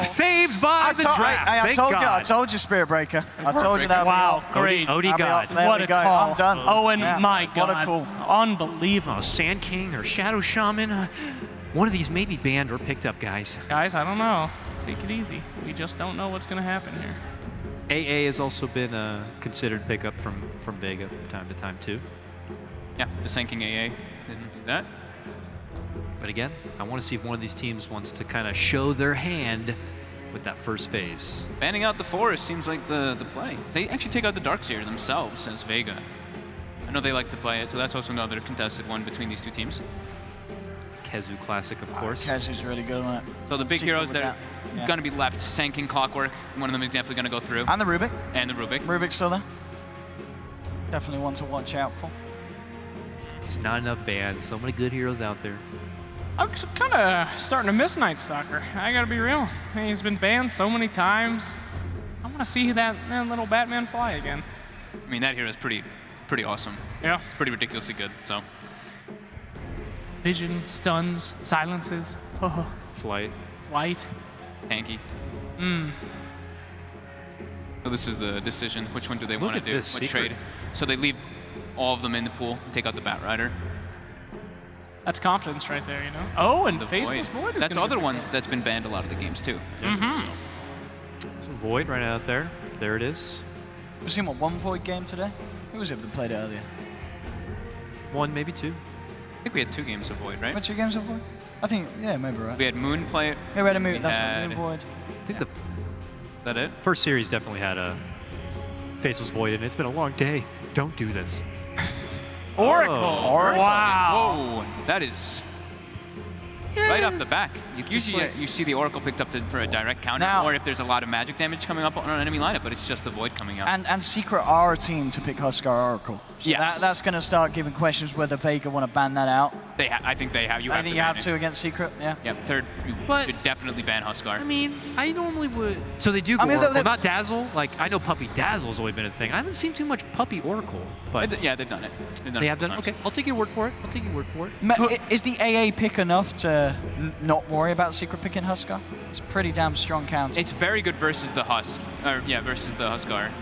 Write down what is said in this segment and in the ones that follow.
saved by the draft. I told you, Spirit Breaker. I told you that. Wow, great. Odie God. What a call. I'm done. Oh, and my God. What a call. Unbelievable. Oh, Sand King or Shadow Shaman. One of these may be banned or picked up, guys. Guys, I don't know. Take it easy. We just don't know what's going to happen here. AA has also been a considered pickup from Vega from time to time, too. Yeah, the sinking AA didn't do that. But again, I want to see if one of these teams wants to kind of show their hand with that first phase. Banning out the Forest seems like the play. They actually take out the Darkseer themselves as Vega. I know they like to play it, so that's also another contested one between these two teams. Kezu Classic, of course. Kezu's really good on it. So the big heroes that are going to be left, Sanking, Clockwork, one of them is definitely going to go through. And the Rubik. And the Rubik. Rubik's still there. Definitely one to watch out for. Just not enough bans. So many good heroes out there. I'm kind of starting to miss Night Stalker. I gotta be real. He's been banned so many times. I want to see that little Batman fly again. I mean, that hero is pretty awesome. Yeah. It's pretty ridiculously good. So. Vision, stuns, silences. Flight. Light. Tanky. So this is the decision. Which one do they want to do? Which trade? So they leave all of them in the pool and take out the Bat Rider. That's confidence right there, you know? Oh, and the Faceless Void is that's the other one that's been banned a lot of the games, too. There's a Void right out there. There it is. We've seen, what, one Void game today? Who was it that played it earlier? One, maybe two. I think we had 2 games of Void, right? What, 2 games of Void? I think, yeah, maybe right. We had Moon play it. Yeah, we had a Moon, that's right, Moon Void. I think the Is that it? first series definitely had a Faceless Void in it. It's been a long day. Don't do this. Oracle. Oh. Wow. Whoa, that is right off the back. Usually you see the Oracle picked up for a direct counter, or if there's a lot of magic damage coming up on an enemy lineup, but it's just the Void coming out. And Secret are a team to pick Huskar Oracle. So yes. That's going to start giving questions whether Vega want to ban that out. I think they have. I think you have to against Secret, yeah. Yeah, third, you should definitely ban Huskar. I mean, I normally would. So they do go Oracle, not Dazzle. Like, I know Puppy Dazzle's always been a thing. I haven't seen too much Puppy Oracle. But yeah, they've done it. They have done it? Okay, I'll take your word for it. I'll take your word for it. Is the AA pick enough to not worry about Secret picking Huskar? It's a pretty damn strong counter. It's very good versus the versus the Huskar.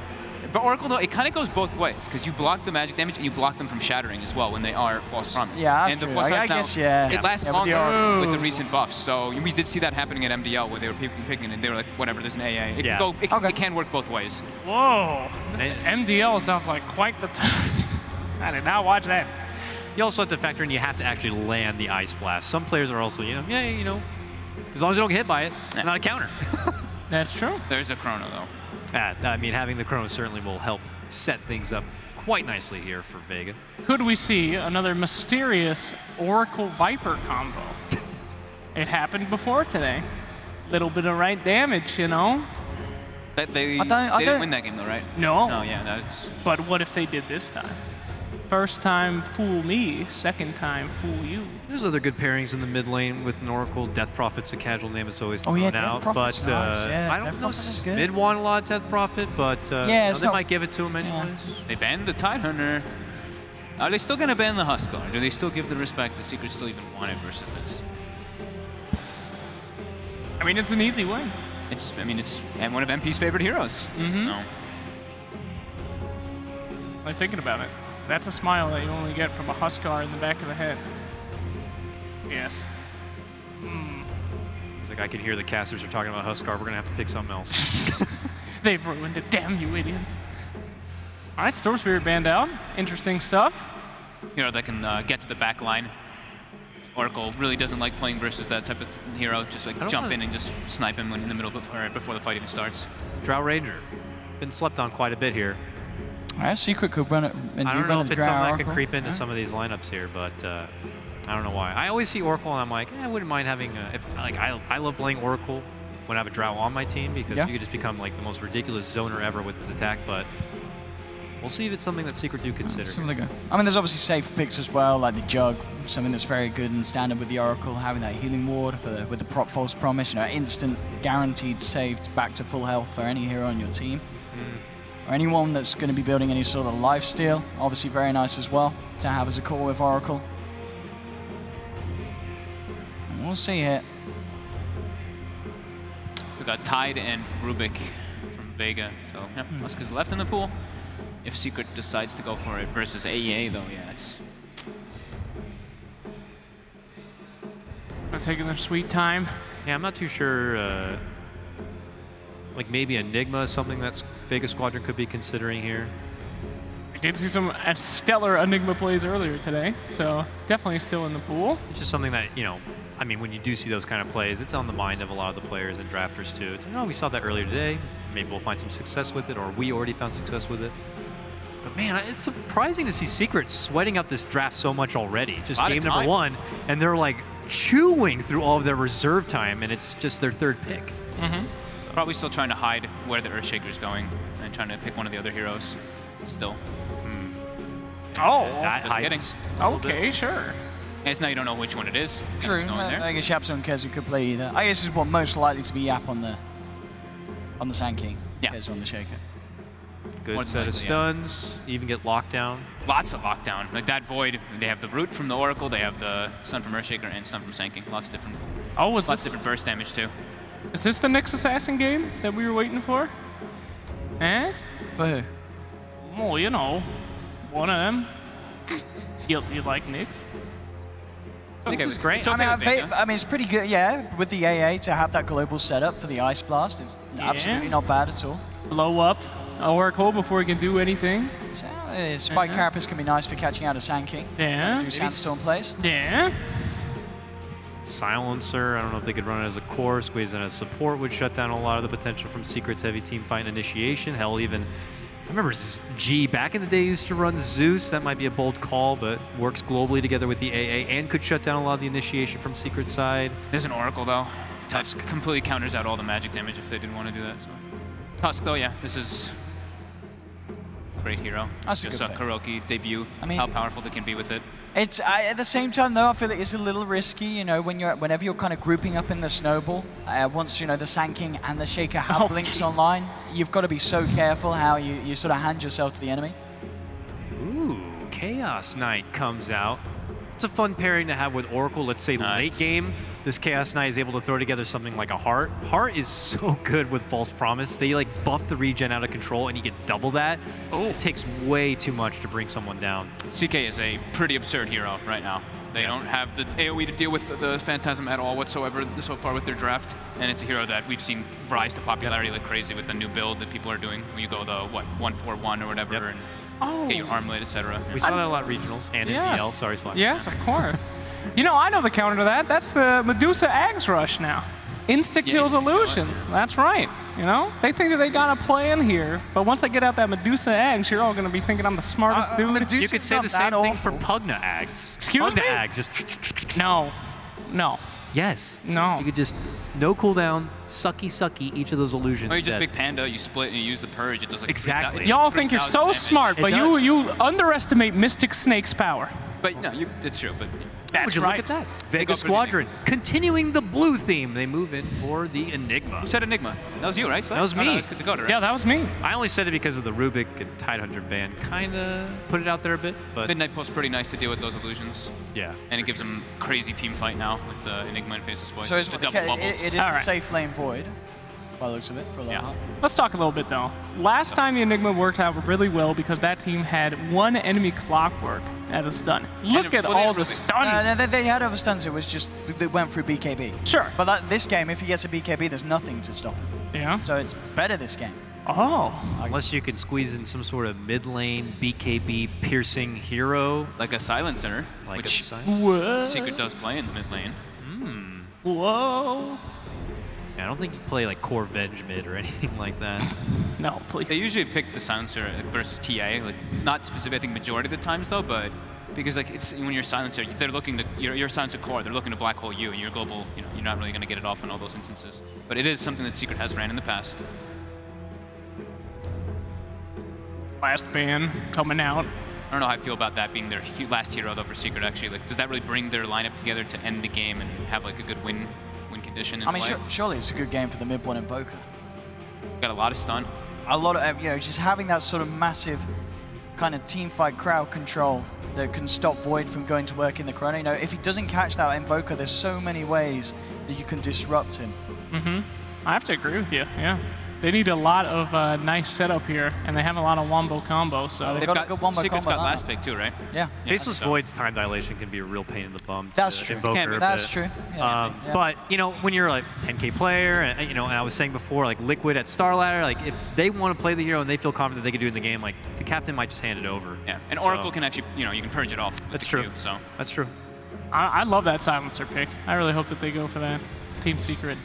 But Oracle, though, it kind of goes both ways, because you block the magic damage and you block them from shattering as well when they are False Promise. Yeah, and the true. I guess, yeah. It lasts longer with the recent buffs. So we did see that happening at MDL, where they were picking and they were like, whatever, there's an AA. It can work both ways. Whoa. MDL sounds like quite the time. I did not watch that. You also have to factor in you have to actually land the Ice Blast. Some players are also, as long as you don't get hit by it, it's not a counter. That's true. There's a Chrono, though. I mean, having the Chrono certainly will help set things up quite nicely here for Vega. Could we see another mysterious Oracle Viper combo? It happened before today. Little bit of right damage, you know? They didn't win that game, though, right? No. No, yeah, that's... But what if they did this time? First time, fool me. Second time, fool you. There's other good pairings in the mid lane with an Oracle. Death Prophet's a casual name. It's always thrown out. Death Prophet's nice. I don't know. Mid want a lot of Death Prophet, but they might give it to him anyways. They banned the Tidehunter. Are they still going to ban the Huskar? Do they still give the respect the Secret still even want it versus this? I mean, it's an easy win. It's one of MP's favorite heroes. No. I'm thinking about it. That's a smile that you only get from a Huskar in the back of the head. Yes. It's like I can hear the casters are talking about Huskar. We're going to have to pick something else. They've ruined it. Damn you idiots. All right, Storm Spirit banned out. Interesting stuff. Hero that can get to the back line. Oracle really doesn't like playing versus that type of hero. Just like jump in and just snipe him in the middle of right before the fight even starts. Drow Ranger. Been slept on quite a bit here. All right, Secret could run it. I don't know if it's something that could creep into some of these lineups here, but I don't know why. I always see Oracle and I'm like, I wouldn't mind having I love playing Oracle when I have a Drow on my team because you could just become like the most ridiculous zoner ever with his attack, but we'll see if it's something that Secret do consider. I mean, there's obviously safe picks as well, like the Jug, something that's very good and standard with the Oracle, having that healing ward with the prop False Promise, instant guaranteed saved back to full health for any hero on your team. Or anyone that's going to be building any sort of lifesteal, obviously very nice as well to have as a core with Oracle. And we'll see here. we got Tide and Rubik from Vega. So yeah, Musk is left in the pool. If Secret decides to go for it versus AEA, though, yeah, it's... They're taking their sweet time. Yeah, I'm not too sure. Like maybe Enigma is something that Vega Squadron could be considering here. We did see some stellar Enigma plays earlier today, so definitely still in the pool. It's just something that, you know, I mean, when you do see those kind of plays, it's on the mind of a lot of the players and drafters too. It's like, oh, we saw that earlier today. Maybe we'll find some success with it, or we already found success with it. But man, it's surprising to see Secret sweating out this draft so much already. Just game number 1, and they're like chewing through all of their reserve time, and it's just their 3rd pick. So. Probably still trying to hide where the Earthshaker's going and trying to pick one of the other heroes still. Oh, just kidding. Okay, sure. I guess now you don't know which one it is. True. I guess Yapso and Kezu could play either. I guess it's what most likely to be Yap on the Sand King. Yeah. Kezu on the Shaker. Good set of stuns. You even get lockdown. Lots of lockdown. Like that Void, they have the Root from the Oracle, they have the Stun from Earthshaker, and Stun from Sand King. Lots of different. Lots of different burst damage too. Is this the Nyx Assassin game that we were waiting for? Eh? For who? Well, you know, one of them. You like Nyx? Nyx is great. I mean, it's pretty good, yeah, with the AA to have that global setup for the Ice Blast. It's absolutely not bad at all. Blow up Oracle before he can do anything. So, Spike Carapace can be nice for catching out a Sand King. Yeah. Do Sandstorm plays. Yeah. Silencer, I don't know if they could run it as a core. Squeeze in as support would shut down a lot of the potential from Secret's heavy team fight initiation. Hell, even, I remember G back in the day used to run Zeus. That might be a bold call, but works globally together with the AA and could shut down a lot of the initiation from Secret's side. There's an Oracle, though. Tusk. That completely counters out all the magic damage if they didn't want to do that. So. Tusk, though, yeah, this is great hero. That's just a good Kuroki debut. I mean, how powerful they can be with it. It's at the same time though, I feel like it's a little risky. You know, whenever you're kind of grouping up in the snowball, once you know the Sand King and the Shaker have blinks online, you've got to be so careful how you sort of hand yourself to the enemy. Ooh, Chaos Knight comes out. It's a fun pairing to have with Oracle. Let's say late game, this Chaos Knight is able to throw together something like a Heart. Heart is so good with False Promise. They like buff the regen out of control and you get double that. It takes way too much to bring someone down. CK is a pretty absurd hero right now. They don't have the AoE to deal with the Phantasm at all whatsoever so far with their draft. And it's a hero that we've seen rise to popularity like crazy with the new build that people are doing. When you go the, what, 1-4-1 or whatever. And get your armlet, etc. We saw that a lot at regionals and in DL. Sorry, Slime. Yes, of course. You know, I know the counter to that. That's the Medusa Ags Rush now. Insta-kills illusions. That's right. You know? They think that they got a plan here, but once they get out that Medusa Ags, you're all going to be think I'm the smartest dude. You could say the same thing for Pugna Ags. Excuse me? Pugna Ags, just... No. No. Yes. No. You could just, no cooldown, sucky each of those illusions. Or you just big Panda, you split and you use the Purge, it does like exactly. Y'all think you're so smart, but you underestimate Mystic Snake's power. But no, it's true, but... Would you look at that? Vega Squadron, continuing the blue theme. They move in for the Enigma. Who said Enigma? That was you, right? That was me. No, that's good to go to, right? Yeah, that was me. I only said it because of the Rubik and Tidehunter ban. Kind of put it out there a bit, but... Midnight Post's pretty nice to deal with those illusions. Yeah. And it gives them crazy team fight now with Enigma and Faceless Void. So it's the double bubbles. It is a safe lane Void. By the looks of it, for a little while. Let's talk a little bit, though. Last time the Enigma worked out really well because that team had one enemy Clockwork as a stun. Look at all the stuns. They had other stuns. It was just they went through BKB. Sure. But this game, if he gets a BKB, there's nothing to stop him. Yeah. So it's better this game. Oh. Unless you can squeeze in some sort of mid lane BKB piercing hero. Like a Silencer, which Secret does play in the mid lane. Whoa. Yeah, I don't think you play like core Venge mid or anything like that. No, please. They usually pick the Silencer versus TA, like not specific. I think majority of the times though, but because like it's when you're Silencer, they're looking to your Silencer core. They're looking to black hole you, and your global. You know, you're not really going to get it off in all those instances. But it is something that Secret has ran in the past. Last ban coming out. I don't know how I feel about that being their last hero though for Secret. Actually, like does that really bring their lineup together to end the game and have like a good win condition? I mean, surely it's a good game for the mid one Invoker. Got a lot of stun. A lot of just having that sort of massive kind of team fight crowd control that can stop Void from going to work in the chrono. You know, if he doesn't catch that Invoker, there's so many ways that you can disrupt him. I have to agree with you, yeah. They need a lot of nice setup here, and they have a lot of wombo combo. So they've got a good wombo Secret's combo. got last pick too, right? Yeah. Faceless Void's time dilation can be a real pain in the bum. That's true. That's true. Yeah. But you know, when you're like 10K player, and you know, and I was saying before, like Liquid at Star Ladder, like if they want to play the hero and they feel confident they can do it in the game, like the captain might just hand it over. Yeah, and Oracle can actually, you know, you can purge it off. That's true. So that's true. I love that silencer pick. I really hope that they go for that. Team Secret.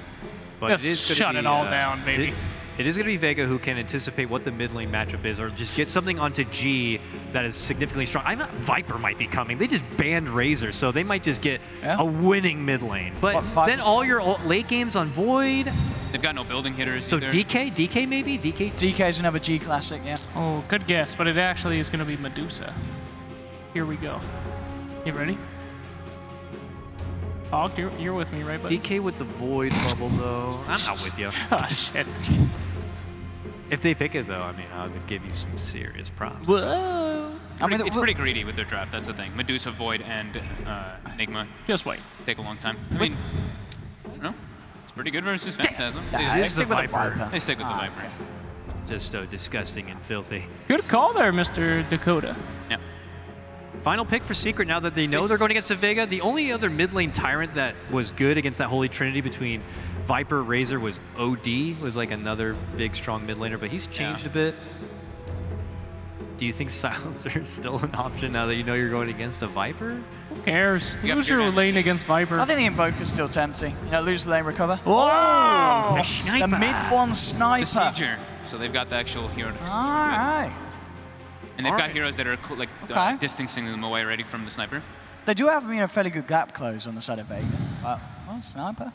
But just it is shut it all down, baby. It is going to be Vega who can anticipate what the mid lane matchup is, or just get something onto G that is significantly strong. I thought Viper might be coming. They just banned Razor, so they might just get a winning mid lane. But then all your late games on Void. They've got no building hitters. So either. DK maybe? DK's another G classic, yeah. Oh, good guess, but it actually is going to be Medusa. Here we go. You ready? Hog, you're with me, right, buddy? DK with the Void bubble, though. I'm not with you. Oh, shit. If they pick it, though, I mean, I would give you some serious props. Whoa. I mean, it's pretty greedy with their draft. That's the thing. Medusa, Void, and Enigma. Just wait. Take a long time. I mean, I don't know. It's pretty good versus Phantasm. It is the Viper. They stick with the Viper. Just so disgusting and filthy. Good call there, Mr. Dakota. Yeah. Final pick for Secret now that they know they're going against a Vega. The only other mid lane Tyrant that was good against that Holy Trinity between Viper, Razor was OD, was like another big, strong mid laner, but he's changed a bit. Do you think Silencer is still an option now that you know you're going against a Viper? Who cares? Lose your lane against Viper. I think the Invoker's still tempting. You know, lose the lane, recover. Whoa! The mid-1 sniper. Besieger. So they've got the actual hero. All right. And they've got heroes that are distancing them away already from the sniper. They do have, you know, fairly good gap close on the side of Vega. Well, sniper.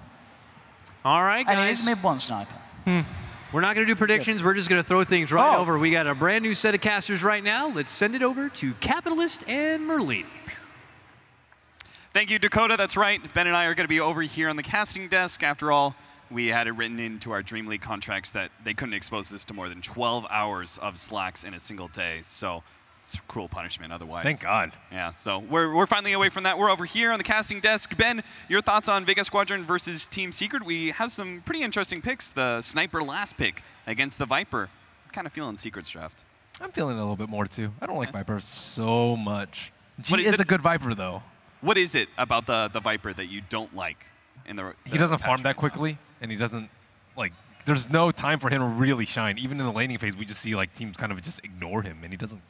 All right, guys. And it is mid-1 sniper. We're not going to do predictions. We're just going to throw things right over. We got a brand new set of casters right now. Let's send it over to Capitalist and Merlini. Thank you, Dakota. That's right. Ben and I are going to be over here on the casting desk. After all, we had it written into our DreamLeague contracts that they couldn't expose this to more than 12 hours of slacks in a single day. So it's cruel punishment otherwise. Thank God. Yeah, so we're finally away from that. We're over here on the casting desk. Ben, your thoughts on Vega Squadron versus Team Secret? We have some pretty interesting picks. The Sniper last pick against the Viper. I'm kind of feeling Secret's draft. I'm feeling it a little bit more, too. I don't like Viper so much. G is a good Viper, though. What is it about the Viper that you don't like? He doesn't farm that quickly, and he doesn't, like, there's no time for him to really shine. Even in the laning phase, we just see, like, teams kind of just ignore him, and he doesn't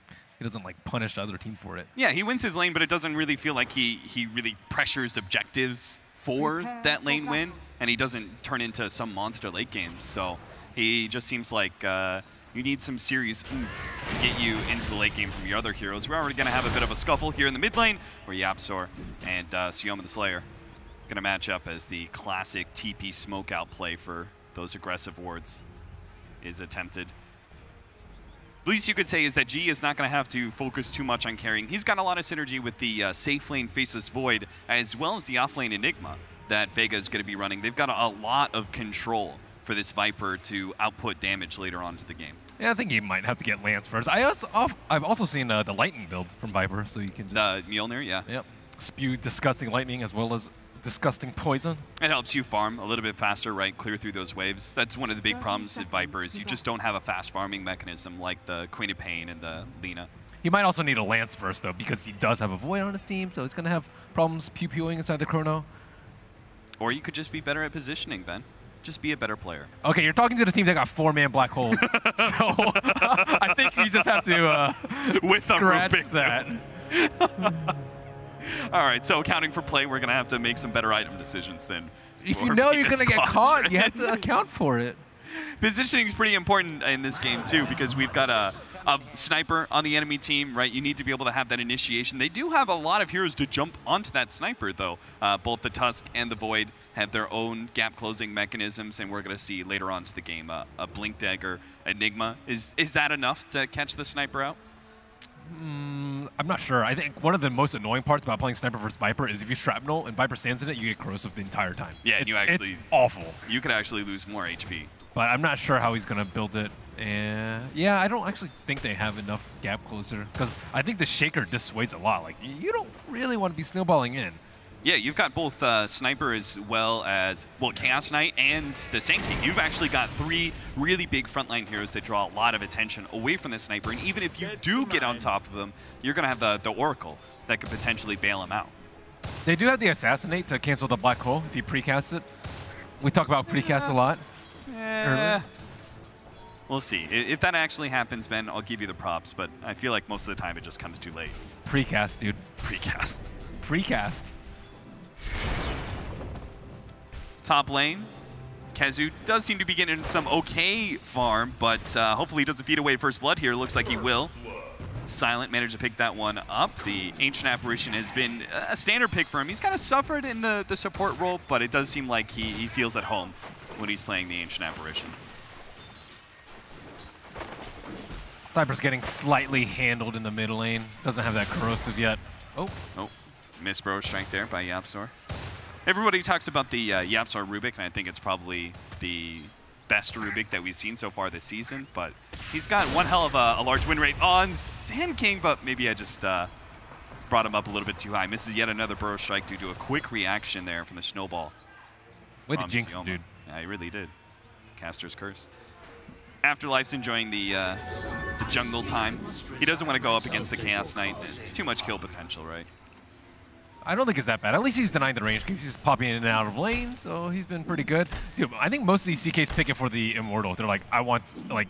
like punish the other team for it. Yeah, he wins his lane, but it doesn't really feel like he really pressures objectives for that lane win, and he doesn't turn into some monster late games. So he just seems like you need some serious oomph to get you into the late game from your other heroes. We're already going to have a bit of a scuffle here in the mid lane, where Yapsor and Sioma the Slayer going to match up as the classic TP smokeout play for those aggressive wards is attempted. The least you could say is that G is not going to have to focus too much on carrying. He's got a lot of synergy with the safe lane Faceless Void, as well as the off lane Enigma that Vega is going to be running. They've got a lot of control for this Viper to output damage later on into the game. Yeah, I think he might have to get Lance first. I've also seen the lightning build from Viper, so you can just... The Mjolnir, yeah. Yep. Spew disgusting lightning as well as disgusting poison. It helps you farm a little bit faster, right? Clear through those waves. That's one of the big problems with Viper is you just don't have a fast farming mechanism like the Queen of Pain and the Lina. He might also need a Lance first, though, because he does have a Void on his team, so he's going to have problems pew-pewing inside the Chrono. Or you could just be better at positioning, Ben. Just be a better player. Okay, you're talking to the team that got 4-man Black Hole. So I think you just have to scratch that. All right, so accounting for play, we're going to have to make some better item decisions then. If you know you're going to get caught, you have to account for it. Positioning is pretty important in this game, too, because we've got a sniper on the enemy team, right? You need to be able to have that initiation. They do have a lot of heroes to jump onto that sniper, though. Both the Tusk and the Void have their own gap-closing mechanisms, and we're going to see later on to the game a Blink Dagger Enigma. Is that enough to catch the sniper out? I'm not sure. I think one of the most annoying parts about playing Sniper versus Viper is if you shrapnel and Viper stands in it, you get corrosive the entire time. Yeah, it's awful. You could actually lose more HP. But I'm not sure how he's going to build it. And yeah, I don't actually think they have enough gap closer because I think the Shaker dissuades a lot. Like, you don't really want to be snowballing in. Yeah, you've got both Sniper as well as, well, Chaos Knight and the Sand King. You've actually got 3 really big frontline heroes that draw a lot of attention away from the Sniper. And even if you do get on top of them, you're going to have the Oracle that could potentially bail him out. They do have the Assassinate to cancel the Black Hole if you precast it. We talk about precast a lot. We'll see. If that actually happens, Ben, I'll give you the props. But I feel like most of the time it just comes too late. Precast, dude. Precast. Precast. Top lane, Kezu does seem to be getting some okay farm, but hopefully he doesn't feed away First Blood here. Looks like he will. Silent managed to pick that one up. The Ancient Apparition has been a standard pick for him. He's kind of suffered in the support role, but it does seem like he feels at home when he's playing the Ancient Apparition. Sniper's getting slightly handled in the mid lane. Doesn't have that corrosive yet. Oh. Missed Bro Strike there by YapzOr. Everybody talks about the YapzOr Rubik, and I think it's probably the best Rubik that we've seen so far this season, but he's got one hell of a large win rate on Sand King, but maybe I just brought him up a little bit too high. Misses yet another Bro Strike due to a quick reaction there from the Snowball. Way to jinx him, dude. Yeah, he really did. Caster's Curse. Afterlife's enjoying the jungle time. He doesn't want to go up against the Chaos Knight. Too much kill potential, right? I don't think it's that bad. At least he's denying the range. He's just popping in and out of lane, so he's been pretty good. Dude, I think most of these CKs pick it for the Immortal. They're like, I want, like,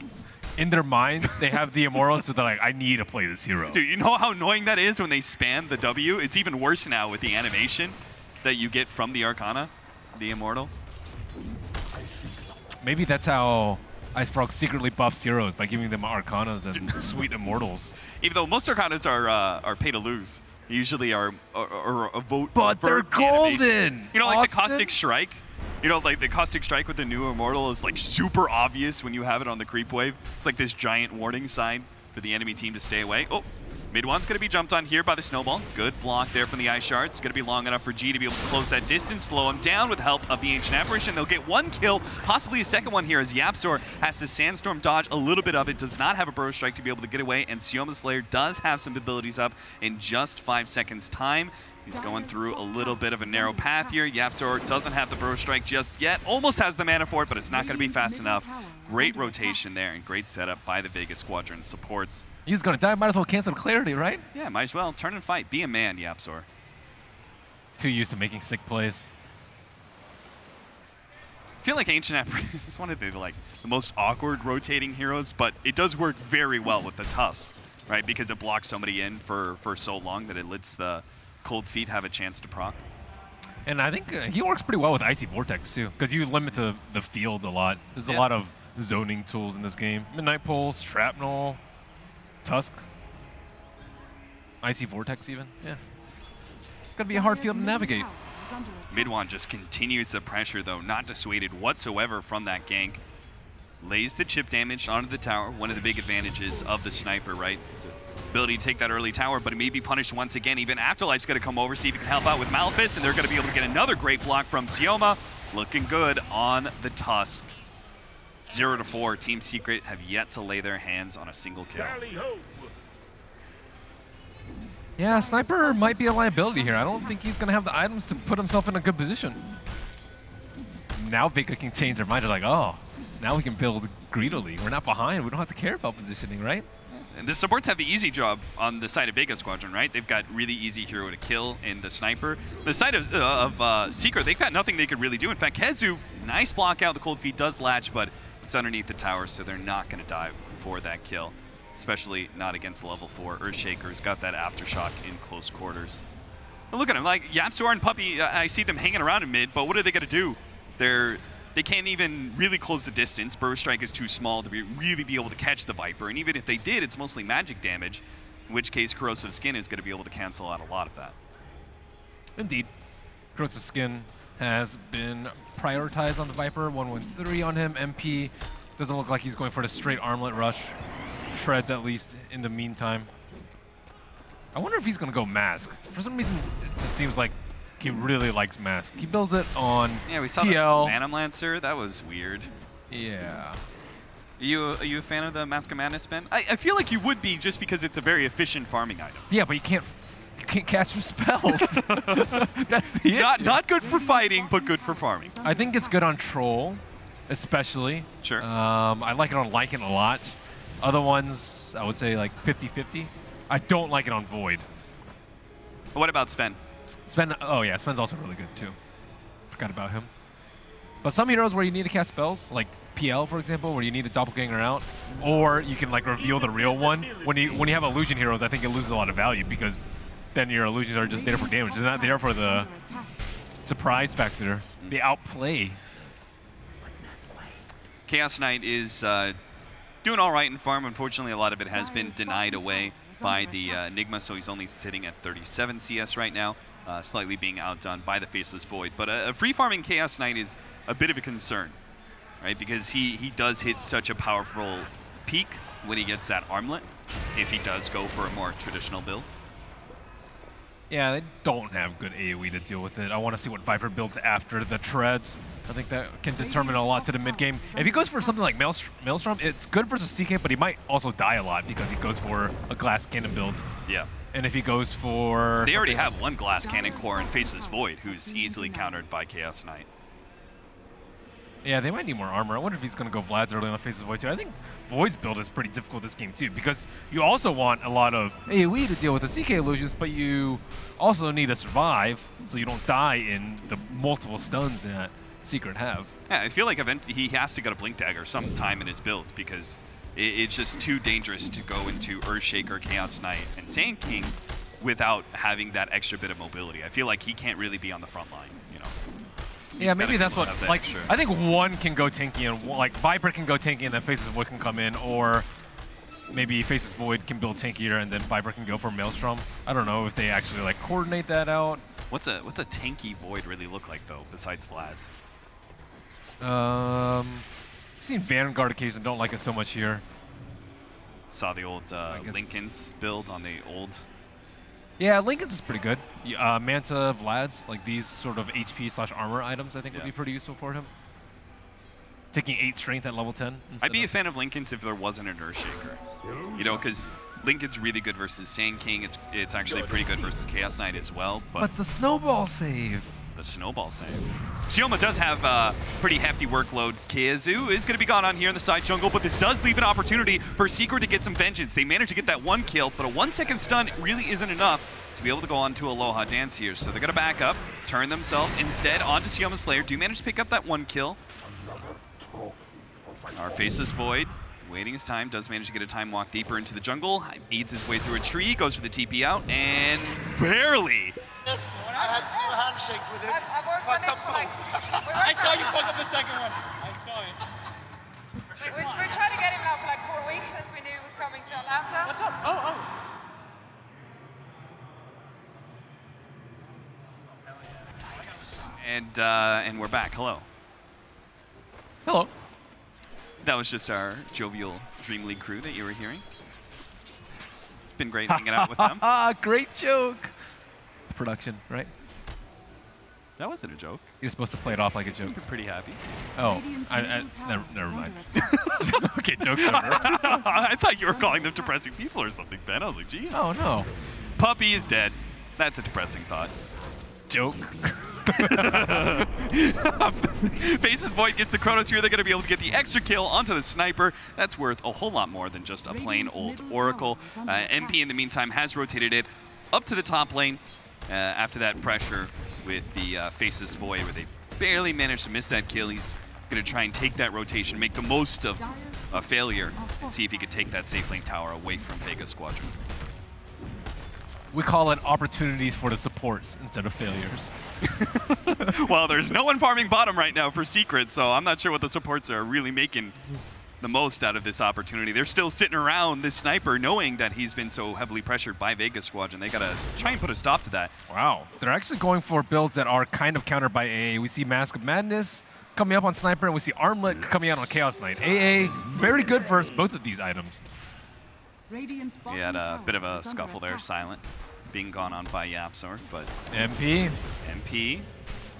in their mind, they have the Immortal, so they're like, I need to play this hero. Dude, you know how annoying that is when they spam the W? It's even worse now with the animation that you get from the Arcana, the Immortal. Maybe that's how IceFrog secretly buffs heroes, by giving them Arcanas and sweet Immortals. Even though most Arcanas are pay to lose. Usually are a vote. But they're golden! Animation. You know, like Austin? the Caustic Strike? You know, like the Caustic Strike with the new Immortal is like super obvious when you have it on the creep wave. It's like this giant warning sign for the enemy team to stay away. Oh, mid one's going to be jumped on here by the Snowball. Good block there from the Ice Shard. It's going to be long enough for G to be able to close that distance, slow him down with help of the Ancient Apparition. They'll get 1 kill, possibly a second one here as YapzOr has to Sandstorm dodge a little bit of it, does not have a Bro Strike to be able to get away, and Sioma Slayer does have some abilities up in just 5 seconds time. He's going through a little bit of a narrow path here. YapzOr doesn't have the Bro Strike just yet. Almost has the mana for it, but it's not going to be fast enough. Great rotation there and great setup by the Vega Squadron supports. He's going to die. Might as well cancel Clarity, right? Yeah, might as well. Turn and fight. Be a man, YapzOr. Too used to making sick plays. I feel like Ancient Apparition is one of the most awkward rotating heroes, but it does work very well with the Tusk, right? Because it blocks somebody in for so long that it lets the Cold Feet have a chance to proc. And I think he works pretty well with Icy Vortex, too, because you limit the field a lot. There's a lot of zoning tools in this game. Midnight Pulse, Shrapnel, Tusk, Icy Vortex even. Yeah. It's going to be a hard field to navigate. Midwan just continues the pressure, though, not dissuaded whatsoever from that gank. Lays the chip damage onto the tower, one of the big advantages of the Sniper, right? It's the ability to take that early tower, but it may be punished once again. Even Afterlife's going to come over, see if he can help out with Malefice, and they're going to be able to get another great block from Sioma. Looking good on the Tusk. 0-4, Team Secret have yet to lay their hands on a single kill. Yeah, Sniper might be a liability here. I don't think he's going to have the items to put himself in a good position. Now Vega can change their mind. They're like, oh, now we can build greedily. We're not behind. We don't have to care about positioning, right? And the supports have the easy job on the side of Vega Squadron, right? They've got really easy hero to kill in the Sniper. The side of Secret, they've got nothing they could really do. In fact, Kezu, nice block out. The Cold Feet does latch, but it's underneath the tower, so they're not going to dive for that kill, especially not against level 4. Earthshaker's got that Aftershock in close quarters. But look at him, like YapzOr and Puppey, I see them hanging around in mid, but what are they going to do? They can't even really close the distance. Burst Strike is too small to really be able to catch the Viper, and even if they did, it's mostly magic damage, in which case Corrosive Skin is going to be able to cancel out a lot of that. Indeed. Corrosive Skin has been prioritized on the Viper. 113 on him. MP doesn't look like he's going for the straight armlet rush. Shreds at least in the meantime. I wonder if he's going to go Mask. For some reason, it just seems like he really likes Mask. He builds it on we saw PL. The Phantom Lancer. That was weird. Yeah. Are you a fan of the Mask of Madness, Ben? I feel like you would be just because it's a very efficient farming item. Yeah, but you can't You can't cast your spells. That's the issue. Not good for fighting, but good for farming. I think it's good on Troll, especially. Sure. I like it on Lycan a lot. Other ones, I would say like 50-50. I don't like it on Void. What about Sven? Sven, oh yeah, Sven's also really good too. Forgot about him. But some heroes where you need to cast spells, like PL for example, where you need a doppelganger out, or you can like reveal the real one. When you have illusion heroes, I think it loses a lot of value because then your illusions are just there for damage. They're not there for the surprise factor. They outplay. Chaos Knight is doing all right in farm. Unfortunately, a lot of it has been denied away by the Enigma, so he's only sitting at 37 CS right now, slightly being outdone by the Faceless Void. But a free farming Chaos Knight is a bit of a concern, right? Because he does hit such a powerful peak when he gets that armlet, if he does go for a more traditional build. Yeah, they don't have good AoE to deal with it. I want to see what Viper builds after the treads. I think that can determine a lot to the mid game. If he goes for something like Maelstrom, it's good versus CK, but he might also die a lot because he goes for a glass cannon build. Yeah. And if he goes for... They already have one glass cannon core in Faceless Void, who's easily countered by Chaos Knight. Yeah, they might need more armor. I wonder if he's going to go Vlad's early on Faceless Void too. I think Void's build is pretty difficult this game too, because you also want a lot of AoE to deal with the CK illusions, but you also need to survive so you don't die in the multiple stuns that Secret have. Yeah, I feel like he has to get a Blink Dagger sometime in his build because it's just too dangerous to go into Earthshaker, Chaos Knight, and Sand King without having that extra bit of mobility. I feel like he can't really be on the front line, you know. Yeah, maybe that's what, like, extra. I think one can go tanky, and like Viper can go tanky and then Faceless Void can come in, or maybe Faceless Void can build tankier and then Viper can go for Maelstrom. I don't know if they actually like coordinate that out. What's a tanky Void really look like though, besides Vlad's? I've seen Vanguard occasionally, don't like it so much here. Saw the old Lincoln's build on the old. Yeah, Lincoln's is pretty good. Manta, Vlad's, like these sort of HP/armor items I think would be pretty useful for him. Taking 8 strength at level 10. I'd be a fan of Lincoln's if there wasn't an Earthshaker. You know, because Lincoln's really good versus Sand King. It's actually pretty good versus Chaos Knight as well. But the snowball save. The snowball save. Sioma does have pretty hefty workloads. Keazu is going to be gone on here in the side jungle, but this does leave an opportunity for Secret to get some vengeance. They managed to get that 1 kill, but a 1-second stun really isn't enough to be able to go on to Aloha Dance here. So they're going to back up, turn themselves instead onto Sioma Slayer. Do manage to pick up that 1 kill. Our Faceless Void, waiting his time, does manage to get a time walk deeper into the jungle. Eats his way through a tree, goes for the TP out, and barely. Yes, I had 2 handshakes with him. Fucked up both. I saw you fuck up the second one. I saw it. We're trying to get him now for like 4 weeks since we knew he was coming to Atlanta. What's up? Oh. And we're back. Hello. Hello. That was just our jovial DreamLeague crew that you were hearing. It's been great hanging out with them. Great joke. Production, right? That wasn't a joke. You're supposed to play it off like a joke. You're pretty happy. Oh, never mind. Okay, joke's over. I thought you were calling them depressing people or something, Ben. I was like, geez. Oh, no. Puppy is dead. That's a depressing thought. Joke. Faceless Void gets the Chronos here. They're going to be able to get the extra kill onto the sniper. That's worth a whole lot more than just a plain old Oracle. MP, in the meantime, has rotated it up to the top lane after that pressure with the Faceless Void, where they barely managed to miss that kill. He's going to try and take that rotation, make the most of a failure, and see if he could take that safe lane tower away from Vega Squadron. We call it opportunities for the supports instead of failures. Well, there's no one farming bottom right now for Secret, so I'm not sure what the supports are really making the most out of this opportunity. They're still sitting around this sniper knowing that he's been so heavily pressured by Vega Squadron. They got to try and put a stop to that. Wow. They're actually going for builds that are kind of countered by AA. We see Mask of Madness coming up on Sniper, and we see Armlet coming out on Chaos Knight. AA, very good versus both of these items. He had a bit of a scuffle there, Silent, being gone on by Yapsor, but MP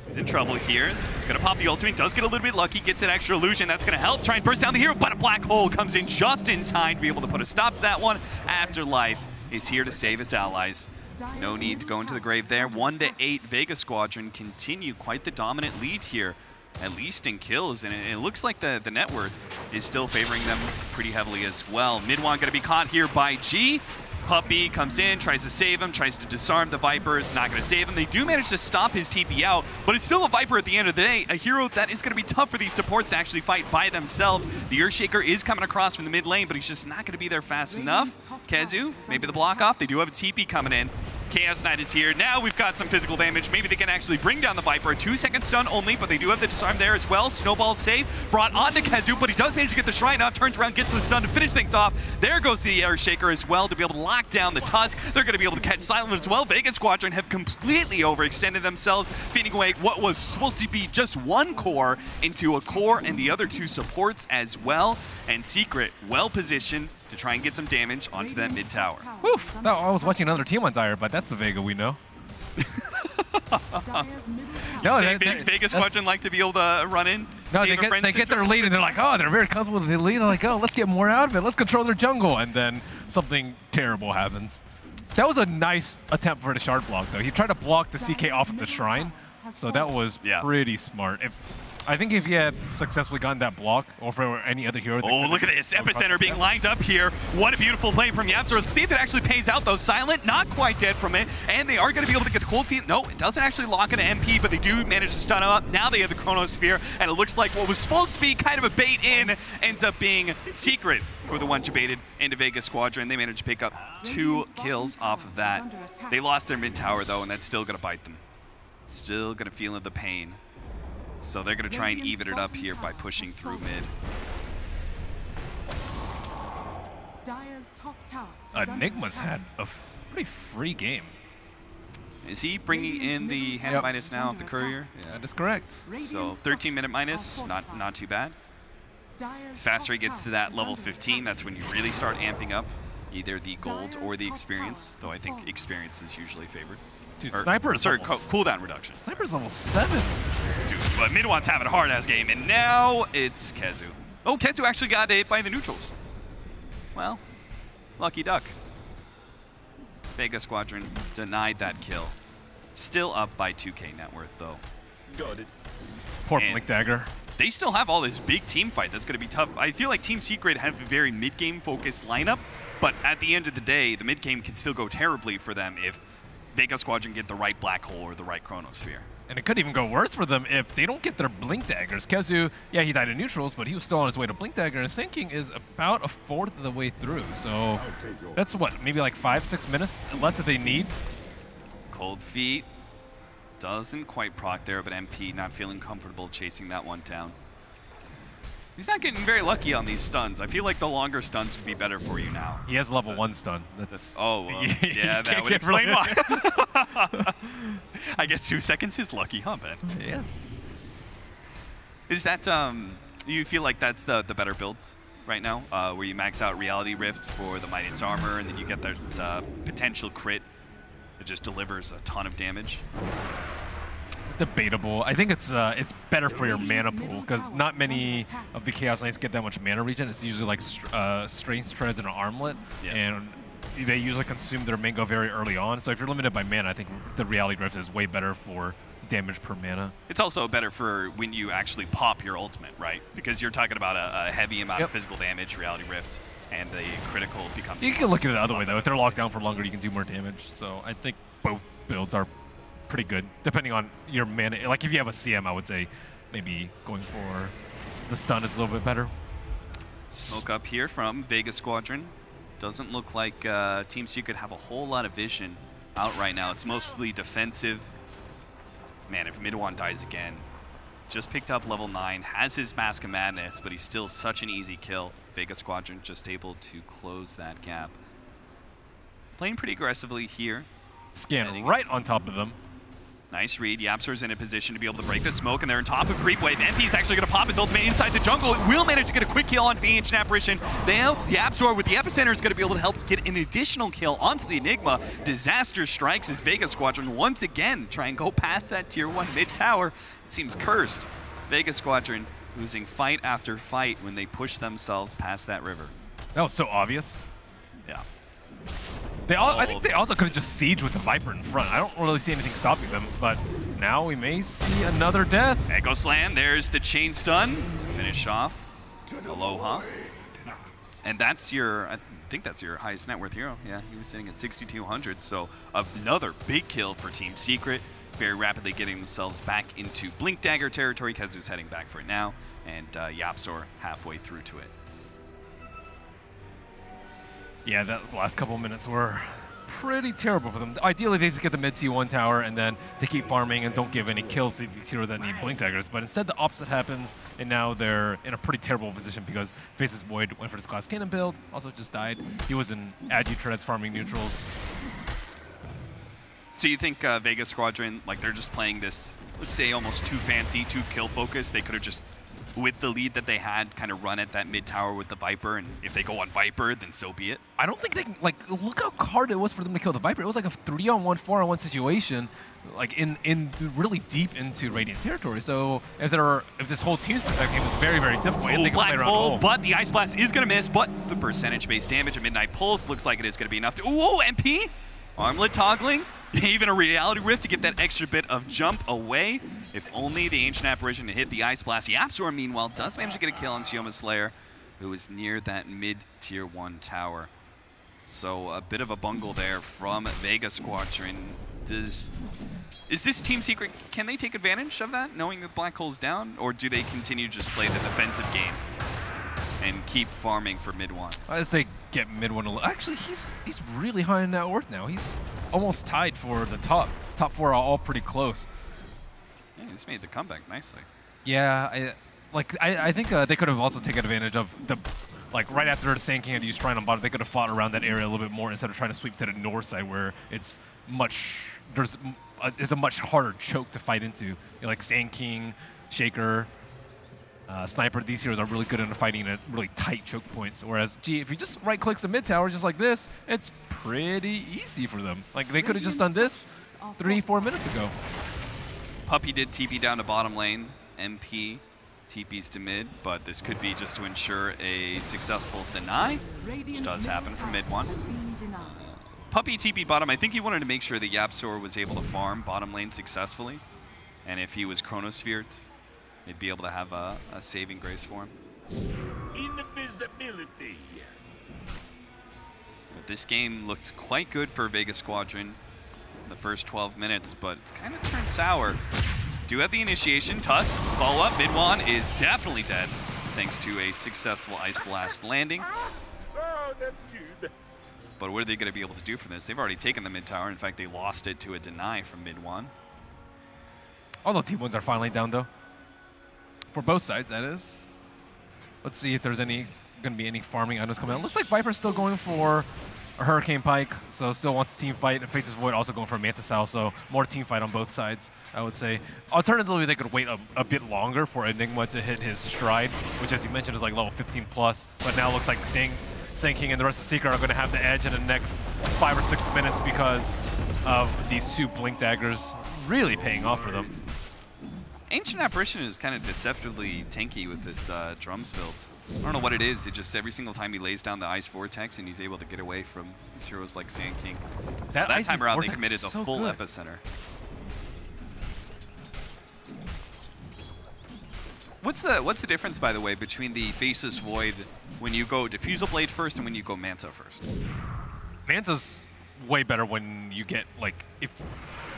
is in trouble here. He's going to pop the ultimate, does get a little bit lucky, gets an extra illusion. That's going to help try and burst down the hero, but a black hole comes in just in time to be able to put a stop to that one. Afterlife is here to save its allies. No need to go into the grave there. 1-8 Vega Squadron continue quite the dominant lead here, at least in kills, and it looks like the net worth is still favoring them pretty heavily as well. Midwan going to be caught here by G. Puppy comes in, tries to save him, tries to disarm the Viper. It's not going to save him. They do manage to stop his TP out, but it's still a Viper at the end of the day. A hero that is going to be tough for these supports to actually fight by themselves. The Earthshaker is coming across from the mid lane, but he's just not going to be there fast enough. Kezu, maybe the block off. They do have a TP coming in. Chaos Knight is here. Now we've got some physical damage. Maybe they can actually bring down the Viper. 2-second stun only, but they do have the disarm there as well. Snowball save brought onto Kezu, but he does manage to get the Shrine off. Turns around, gets the stun to finish things off. There goes the Earthshaker as well to be able to lock down the Tusk. They're going to be able to catch Silent as well. Vega Squadron have completely overextended themselves, feeding away what was supposed to be just one core into a core and the other two supports as well. And Secret, well positioned to try and get some damage onto that mid tower. Woof! No, I was watching another team on Dire, but that's the Vega we know. No, Vega Squadron like to be able to run in. No, they get their lead and they're like, oh, they're very comfortable with the lead. They're like, oh, let's get more out of it. Let's control their jungle. And then something terrible happens. That was a nice attempt for the shard block, though. He tried to block the CK off of the Shrine, so that was pretty smart. I think if he had successfully gotten that block, or for any other hero... Oh, look at this. Epicenter being lined up here. What a beautiful play from Yapzor. Let's see if it actually pays out, though. Silent, not quite dead from it, and they are going to be able to get the cold feet. No, it doesn't actually lock into MP, but they do manage to stun him up. Now they have the Chronosphere, and it looks like what was supposed to be kind of a bait in ends up being Secret, who were the ones who baited into Vega Squadron. They managed to pick up 2 kills off of that. They lost their mid tower, though, and that's still going to bite them. Still going to feel the pain. So they're going to try and even it up here by pushing through mid. Enigma's had a pretty free game. Is he bringing in the hand minus now of the courier? Yeah. That is correct. So 13-minute minus, not too bad. Faster he gets to that level 15, that's when you really start amping up either the gold or the experience, though I think experience is usually favored. Dude, Sniper's cooldown reduction. Sniper's level 7. Dude, but Midwan's having a hard-ass game, and now it's Kezu. Oh, Kezu actually got hit by the neutrals. Well, lucky duck. Vega Squadron denied that kill. Still up by 2K net worth, though. Got it. Poor Blink Dagger. They still have all this big team fight that's going to be tough. I feel like Team Secret have a very mid-game focused lineup, but at the end of the day, the mid-game can still go terribly for them if Vega Squadron get the right black hole or the right Chronosphere. And it could even go worse for them if they don't get their Blink Daggers. Kezu, yeah, he died in neutrals, but he was still on his way to Blink Dagger, and his thinking is about a 1/4 of the way through. So that's what, maybe like 5-6 minutes left that they need? Cold Feet doesn't quite proc there, but MP not feeling comfortable chasing that one down. He's not getting very lucky on these stuns. I feel like the longer stuns would be better for you now. He has level 1 stun. That's yeah, that would explain why. I guess 2 seconds is lucky, huh, Ben? Yes. Is that, you feel like that's the better build right now? Where you max out Reality Rift for the Mightiest Armor, and then you get that potential crit that just delivers a ton of damage? Debatable. I think it's better for your mana pool, because not many of the Chaos Knights get that much mana regen. It's usually like Strength Treads and an Armlet, and they usually consume their mango very early on. So if you're limited by mana, I think the Reality Rift is way better for damage per mana. It's also better for when you actually pop your ultimate, right? Because you're talking about a heavy amount of physical damage, Reality Rift, and the critical becomes... You can look at it the other way, though. If they're locked down for longer, you can do more damage. So I think both builds are pretty good, depending on your mana. Like if you have a CM, I would say maybe going for the stun is a little bit better. Smoke up here from Vega Squadron. Doesn't look like Team Secret have a whole lot of vision out right now. It's mostly defensive. Man, if Midwan dies again, just picked up level 9, has his Mask of Madness, but he's still such an easy kill. Vega Squadron just able to close that gap. Playing pretty aggressively here. Scan right on top of them. Nice read. Yapzor's in a position to be able to break the smoke, and they're on top of Creep Wave. MP's actually going to pop his ultimate inside the jungle. It will manage to get a quick kill on the Ancient Apparition. Now, Yapzor with the Epicenter is going to be able to help get an additional kill onto the Enigma. Disaster strikes as Vega Squadron once again try and go past that tier 1 mid tower. It seems cursed. Vega Squadron losing fight after fight when they push themselves past that river. That was so obvious. Yeah. I think they also could have just sieged with the Viper in front. I don't really see anything stopping them, but now we may see another death. Echo Slam, there's the chain stun to finish off Aloha. And that's your, I think that's your highest net worth hero. Yeah, he was sitting at 6,200, so another big kill for Team Secret. Very rapidly getting themselves back into Blink Dagger territory. Kazu's heading back for it now, and Yapzor halfway through to it. Yeah, that last couple minutes were pretty terrible for them. Ideally, they just get the mid T1 tower, and then they keep farming and don't give any kills to these heroes that need Blink Daggers. But instead, the opposite happens, and now they're in a pretty terrible position because Faces Void went for this Glass Cannon build, also just died. He was in Adu Treads farming neutrals. So you think Vega Squadron, like they're just playing this, let's say almost too fancy, too kill focused. They could have just, with the lead that they had, kind of run at that mid tower with the Viper, and if they go on Viper, then so be it. I don't think they can, like, look how hard it was for them to kill the Viper. It was like a 3-on-1, 4-on-1 situation, like in really deep into Radiant territory. So if this whole team's perspective, it was very, very difficult. Oh, Black Hole, but the Ice Blast is gonna miss, but the percentage-based damage of Midnight Pulse looks like it is gonna be enough to, ooh, MP! Armlet toggling, even a Reality Rift to get that extra bit of jump away. If only the Ancient Apparition hit the Ice Blast. Yapzor, meanwhile, does manage to get a kill on Sioma Slayer, who is near that mid-tier 1 tower. So a bit of a bungle there from Vega Squadron. Is this Team Secret, can they take advantage of that, knowing that Black Hole's down? Or do they continue to just play the defensive game and keep farming for mid-1? I say get mid-1. Actually, he's really high in net worth now. He's almost tied for the top. Top 4 are all pretty close. Yeah, he's made the comeback nicely. Yeah, I think they could have also taken advantage of the, like right after the Sand King had used Shrine on bottom, they could have fought around that area a little bit more instead of trying to sweep to the north side where it's a much harder choke to fight into. You know, like Sand King, Shaker, Sniper, these heroes are really good at fighting at really tight choke points. Whereas, gee, if you just right-clicks the mid-tower just like this, it's pretty easy for them. Like, they could have just done this 3-4 minutes ago. Puppey did TP down to bottom lane. MP TPs to mid, but this could be just to ensure a successful deny, which does happen from mid-1. Puppey TP bottom. I think he wanted to make sure that Yapzor was able to farm bottom lane successfully. And if he was Chronosphered, they'd be able to have a saving grace for him. Invisibility. But this game looked quite good for Vega Squadron in the first 12 minutes, but it's kind of turned sour. Do have the initiation. Tusk, follow up. Mid-1 is definitely dead, thanks to a successful Ice Blast landing. Oh, that's good. But what are they going to be able to do from this? They've already taken the mid-tower. In fact, they lost it to a deny from mid-1. Although Team 1s are finally down, though. For both sides, that is. Let's see if there's going to be any farming items coming out. Looks like Viper's still going for a Hurricane Pike, so still wants a team fight, and Faces Void also going for a Mantis Owl, so more team fight on both sides, I would say. Alternatively, they could wait a bit longer for Enigma to hit his stride, which, as you mentioned, is like level 15+, but now looks like Sand King and the rest of Secret are going to have the edge in the next 5 or 6 minutes because of these 2 Blink Daggers really paying off for them. Ancient Apparition is kind of deceptively tanky with this drums build. I don't know what it is. It just every single time he lays down the Ice Vortex and he's able to get away from these heroes like Sand King. So that time around they committed the full epicenter. What's the difference, by the way, between the Faceless Void when you go Diffusal Blade first and when you go Manta first? Manta's way better when you get, like,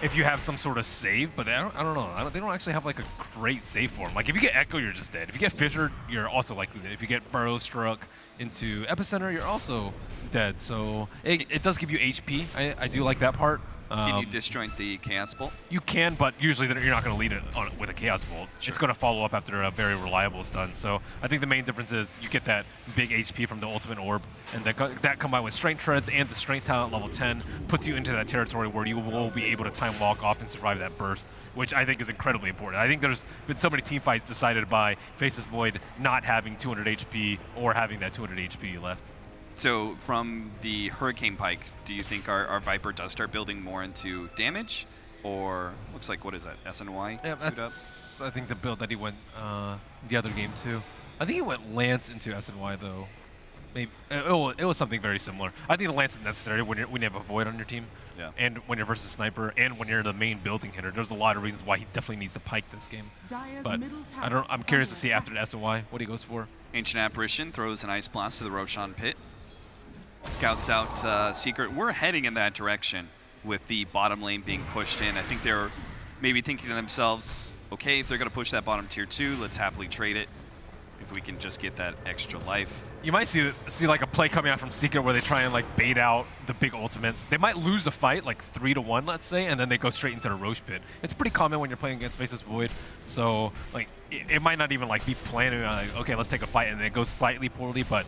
if you have some sort of save, but I don't know. They don't actually have like a great save for them. Like if you get Echo, you're just dead. If you get Fissured, you're also likely dead. If you get Burrow Struck into Epicenter, you're also dead. So it does give you HP. I do like that part. Can you disjoint the Chaos Bolt? You can, but usually you're not going to lead it with a Chaos Bolt. Sure. It's going to follow up after a very reliable stun. So I think the main difference is you get that big HP from the Ultimate Orb, and that combined with Strength Treads and the Strength Talent level 10 puts you into that territory where you will be able to time walk off and survive that burst, which I think is incredibly important. I think there's been so many team fights decided by Faceless Void not having 200 HP or having that 200 HP left. So from the Hurricane Pike, do you think our Viper does start building more into damage? Or looks like, what is that, SNY? Yeah, that's, I think, the build that he went the other game too. I think he went Lance into SNY though. Maybe it was something very similar. I think the lance is necessary when you have a void on your team, and when you're versus sniper, and when you're the main building hitter. There's a lot of reasons why he definitely needs to pike this game. But I'm curious to see after the SOI what he goes for. Ancient Apparition throws an Ice Blast to the Roshan pit. Scouts out Secret. We're heading in that direction with the bottom lane being pushed in. I think they're maybe thinking to themselves, okay, if they're going to push that bottom tier 2, let's happily trade it. If we can just get that extra life. You might see like a play coming out from Secret where they try and like bait out the big ultimates. They might lose a fight like 3-1, let's say, and then they go straight into the Roche pit. It's pretty common when you're playing against Faceless Void. So like it might not even like be planning on like, okay, let's take a fight, and then it goes slightly poorly, but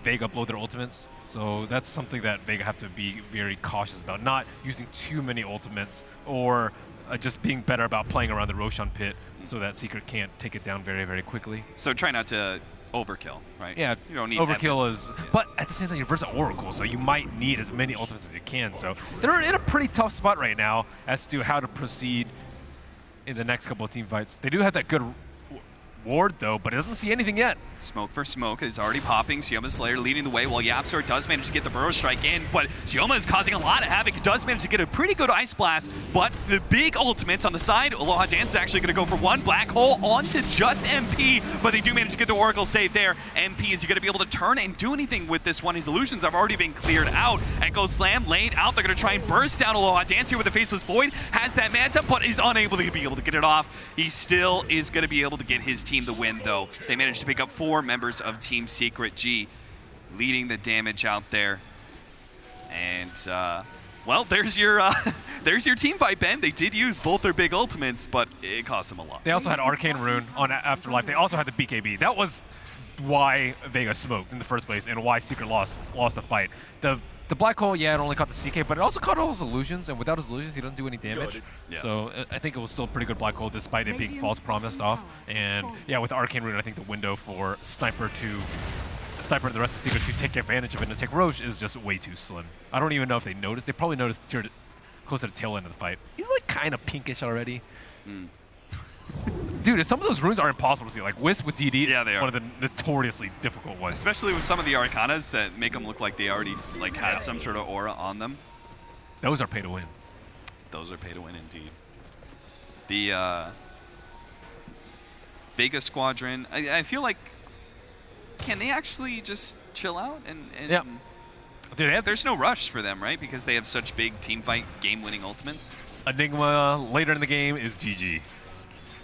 Vega blow their ultimates. So that's something that Vega have to be very cautious about, not using too many ultimates or just being better about playing around the Roshan pit so that Secret can't take it down very, very quickly. So try not to overkill, right? Yeah, you don't need overkill is, but at the same time, you're versus Oracle, so you might need as many ultimates as you can. So they're in a pretty tough spot right now as to how to proceed in the next couple of team fights. They do have that good ward, though, but it doesn't see anything yet. Smoke for smoke is already popping. Sioma Slayer leading the way while Yapsor does manage to get the Burrow Strike in, but Sioma is causing a lot of havoc. Does manage to get a pretty good Ice Blast, but the big ultimates on the side, Aloha Dance is actually going to go for one Black Hole onto just MP, but they do manage to get the Oracle save there. MP, is he going to be able to turn and do anything with this one? His illusions have already been cleared out. Echo Slam laid out. They're going to try and burst down Aloha Dance here with the Faceless Void. Has that Manta, but is unable to be able to get it off. He still is going to be able to get his team the win, though. They managed to pick up 4 members of Team Secret. G leading the damage out there. And, well, there's your team fight, Ben. They did use both their big ultimates, but it cost them a lot. They also had Arcane Rune on Afterlife. They also had the BKB. That was why Vega smoked in the first place and why Secret lost the fight. The Black Hole, yeah, it only caught the CK, but it also caught all his illusions, and without his illusions, he doesn't do any damage. Yeah. So I think it was still a pretty good Black Hole, despite it being false promised off. And yeah, with Arcane Rune, I think the window for Sniper and the rest of Secret to take advantage of it and take Roche is just way too slim. I don't even know if they noticed. They probably noticed close to the tail end of the fight. He's like kind of pinkish already. Dude, some of those runes are impossible to see. Like Wisp with DD, yeah, they are one of the notoriously difficult ones. Especially with some of the Arcanas that make them look like they already like had some sort of aura on them. Those are pay to win. Those are pay to win indeed. The Vega Squadron, I feel like, can they actually just chill out and yeah. Dude, there's no rush for them, right? Because they have such big team fight, game-winning ultimates. Enigma later in the game is GG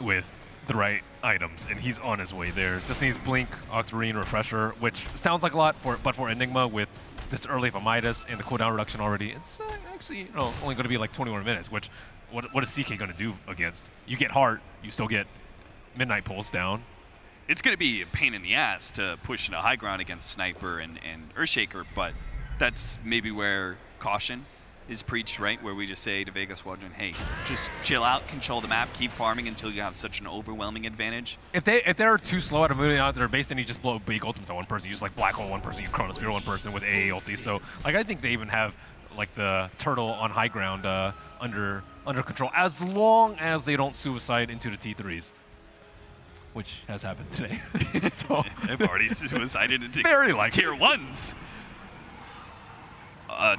with the right items, and he's on his way there. Just needs Blink, Octarine, Refresher, which sounds like a lot, but for Enigma with this early of a Midas and the cooldown reduction already, it's actually only going to be like 21 minutes, which what is CK going to do against? You get Heart, you still get Midnight Pulse down. It's going to be a pain in the ass to push into high ground against Sniper and Earthshaker, but that's maybe where caution is preached, right? Where we just say to Vega Squadron, hey, just chill out, control the map, keep farming until you have such an overwhelming advantage. If they're too slow at moving out their base, then you just blow big ultimates on one person. You just like Black Hole one person, you Chronosphere one person with AA ulti. So like I think they even have like the turtle on high ground under control, as long as they don't suicide into the T3s. Which has happened today. So I've already suicided into very likely tier 1s.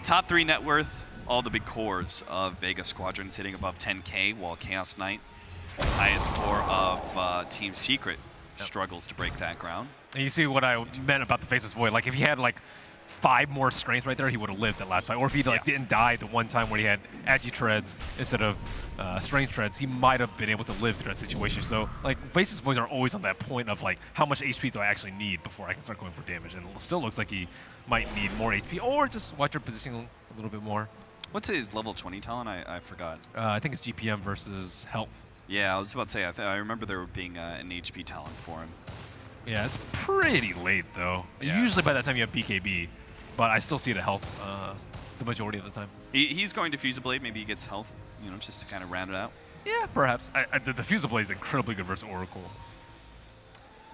Top 3 net worth, all the big cores of Vega Squadron sitting above 10K, while Chaos Knight, the highest core of Team Secret, struggles to break that ground. And you see what I meant about the Faceless Void. Like if he had like 5 more strengths right there, he would have lived that last fight. Or if he like didn't die the one time where he had Agi Treads instead of Strength Treads, he might have been able to live through that situation. So like Faceless Voids are always on that point of like, how much HP do I actually need before I can start going for damage? And it still looks like he might need more HP, or just watch your positioning a little bit more. What's his level 20 talent? I forgot. I think it's GPM versus health. Yeah, I was about to say, I remember there being an HP talent for him. Yeah, it's pretty late though. Yeah, usually by that time you have BKB, but I still see the health the majority of the time. He's going to Fusible Blade, maybe he gets health, just to kind of round it out. Yeah, perhaps. The Fusible Blade is incredibly good versus Oracle.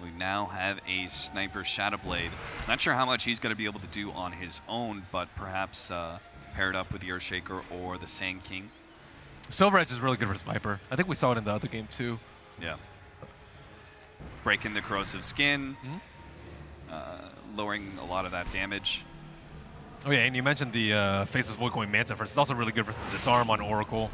We now have a Sniper Shadowblade. Not sure how much he's going to be able to do on his own, but perhaps paired up with the Earthshaker or the Sand King. Silver Edge is really good versus Viper. I think we saw it in the other game too. Yeah. Breaking the corrosive skin. lowering a lot of that damage. Oh yeah, and you mentioned the Faceless Void going Manta first. It's also really good for the disarm on Oracle.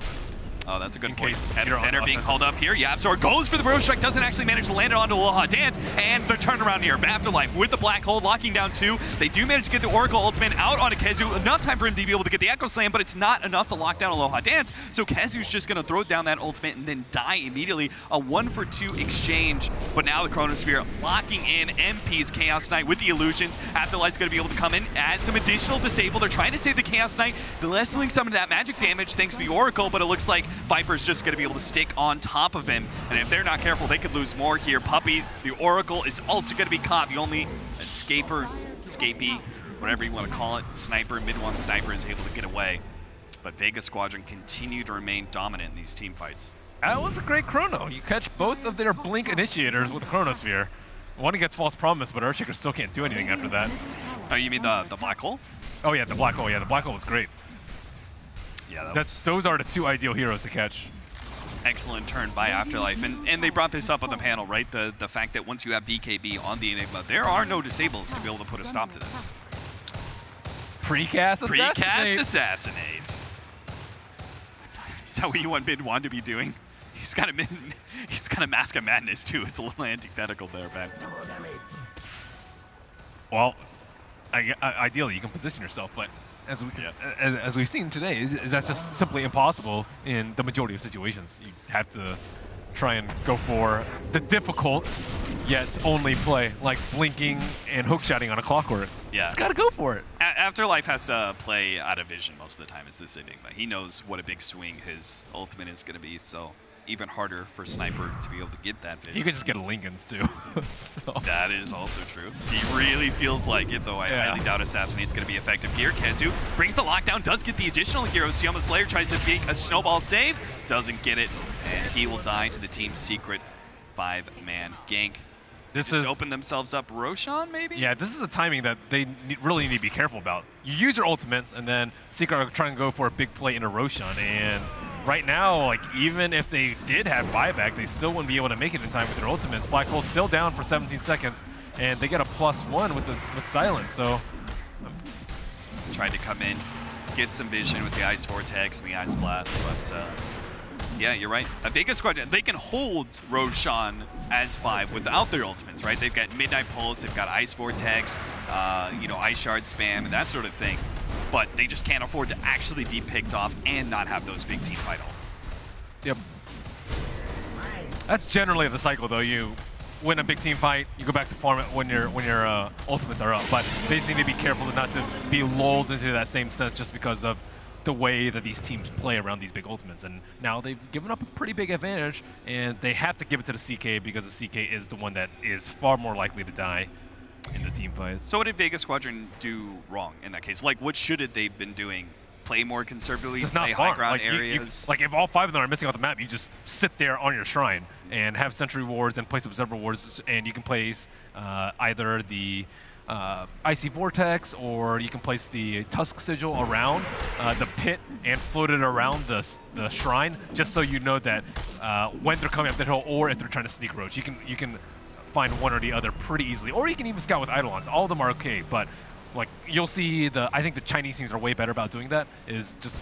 Oh, that's a good point. Center being called up here. YapzOr goes for the Bro Strike, doesn't actually manage to land it onto Aloha Dance, and the turnaround here. Afterlife with the Black Hole, locking down 2. They do manage to get the Oracle ultimate out onto Kezu. Enough time for him to be able to get the Echo Slam, but it's not enough to lock down Aloha Dance, so Kezu's just going to throw down that ultimate and then die immediately. A 1-for-2 exchange, but now the Chronosphere locking in MP's Chaos Knight with the illusions. Afterlife's going to be able to come in, add some additional disable. They're trying to save the Chaos Knight, lessening some of that magic damage thanks to the Oracle, but it looks like Viper's just going to be able to stick on top of him, and if they're not careful, they could lose more here. Puppey, the Oracle, is also going to be caught. The only escapee, whatever you want to call it, sniper, mid-1 sniper is able to get away. But Vega Squadron continue to remain dominant in these team fights. That was a great chrono. You catch both of their Blink initiators with the Chronosphere. One gets False Promise, but Earthshaker still can't do anything after that. Oh, you mean the Black Hole? Oh yeah, the Black Hole. Yeah, the Black Hole was great. Yeah, those are the 2 ideal heroes to catch. Excellent turn by Afterlife, and they brought this up on the panel, right? The fact that once you have BKB on the Enigma, there are no disables to be able to put a stop to this. Precast Assassinate. Precast Assassinate. Is that what you want mid-1 to be doing? He's got a Mask of Madness too. It's a little antithetical there, Ben. Well, ideally you can position yourself, but as we've seen today, that's just simply impossible in the majority of situations. You have to try and go for the difficult, yet only play, like blinking and hookshotting on a Clockwork. Yeah. It's got to go for it. Afterlife has to play out of vision most of the time. It's this Enigma. He knows what a big swing his ultimate is going to be, so even harder for Sniper to be able to get that vision. You could just get a Lincoln's too. So. That is also true. He really feels like it, though. I highly doubt Assassinate's going to be effective here. Kezu brings the lockdown, does get the additional hero. Sioma Slayer tries to make a snowball save, doesn't get it, and he will die to the team's secret 5-man gank. This has opened themselves up. Roshan, maybe? Yeah, this is a timing that they really need to be careful about. You use your ultimates, and then Secret are trying to go for a big play into Roshan, and right now, like, even if they did have buyback, they still wouldn't be able to make it in time with their ultimates. Black Hole's still down for 17 seconds, and they get a +1 with Silence, so... Tried to come in, get some vision with the Ice Vortex and the Ice Blast, but yeah, you're right. Vega Squadron, they can hold Roshan as 5 without their ultimates, right? They've got Midnight Pulse, they've got Ice Vortex, you know, Ice Shard spam, and that sort of thing. But they just can't afford to actually be picked off and not have those big team fight ults. Yep. That's generally the cycle, though. You win a big team fight, you go back to farm it when your ultimates are up. But they just need to be careful not to be lulled into that same sense just because of the way that these teams play around these big ultimates. And now they've given up a pretty big advantage, and they have to give it to the CK because the CK is the one that is far more likely to die in the team fights. So what did Vega Squadron do wrong in that case? Like, what should have they been doing? Play more conservatively, play high ground areas? Like, if all 5 of them are missing off the map, you just sit there on your shrine and have sentry wards and place observer wards, and you can place either the Icy Vortex, or you can place the Tusk Sigil around the pit and float it around the shrine, just so you know that when they're coming up the hill, or if they're trying to sneak roach, you can find one or the other pretty easily. Or you can even scout with Eidolons. All of them are okay, but like you'll see I think the Chinese teams are way better about doing that, is just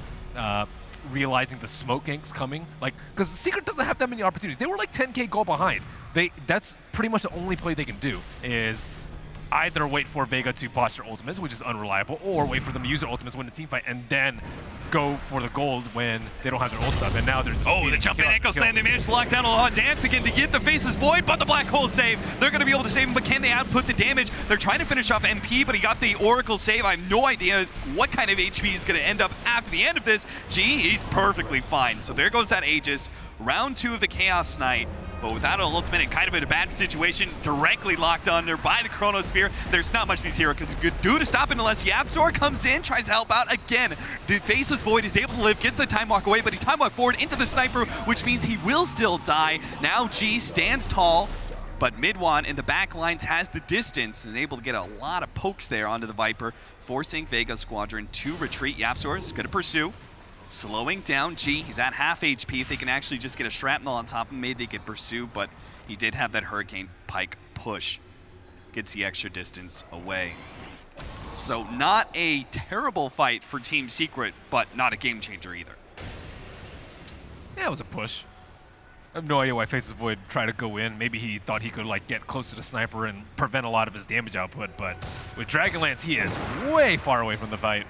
realizing the smoke ganks coming. Like, because Secret doesn't have that many opportunities. They were like 10k goal behind. That's pretty much the only play they can do, is either wait for Vega to botch their ultimates, which is unreliable, or wait for them to use their ultimates, win the team fight, and then go for the gold when they don't have their ults up. And now they're just... Oh, the jump in Echo Slam. They managed to lock down Aloha Dance again to get the Faceless Void, but the Black Hole save. They're going to be able to save him, but can they output the damage? They're trying to finish off MP, but he got the Oracle save. I have no idea what kind of HP he's going to end up after the end of this. He's perfectly fine. So there goes that Aegis. Round 2 of the Chaos Knight. But without an ultimate and kind of in a bad situation, directly locked under by the Chronosphere. There's not much these heroes could do to stop it unless YapzOr comes in, tries to help out again. The Faceless Void is able to live, gets the time walk away, but he time walk forward into the Sniper, which means he will still die. Now G stands tall, but Mid-1 in the back lines has the distance and able to get a lot of pokes there onto the Viper, forcing Vega Squadron to retreat. YapzOr is going to pursue. Slowing down G, he's at half HP. If they can actually just get a shrapnel on top of him, maybe they could pursue, but he did have that Hurricane Pike push. gets the extra distance away. So not a terrible fight for Team Secret, but not a game changer either. Yeah, it was a push. I have no idea why Faces Void tried to go in. Maybe he thought he could like get close to the sniper and prevent a lot of his damage output, but with Dragonlance, he is way far away from the fight.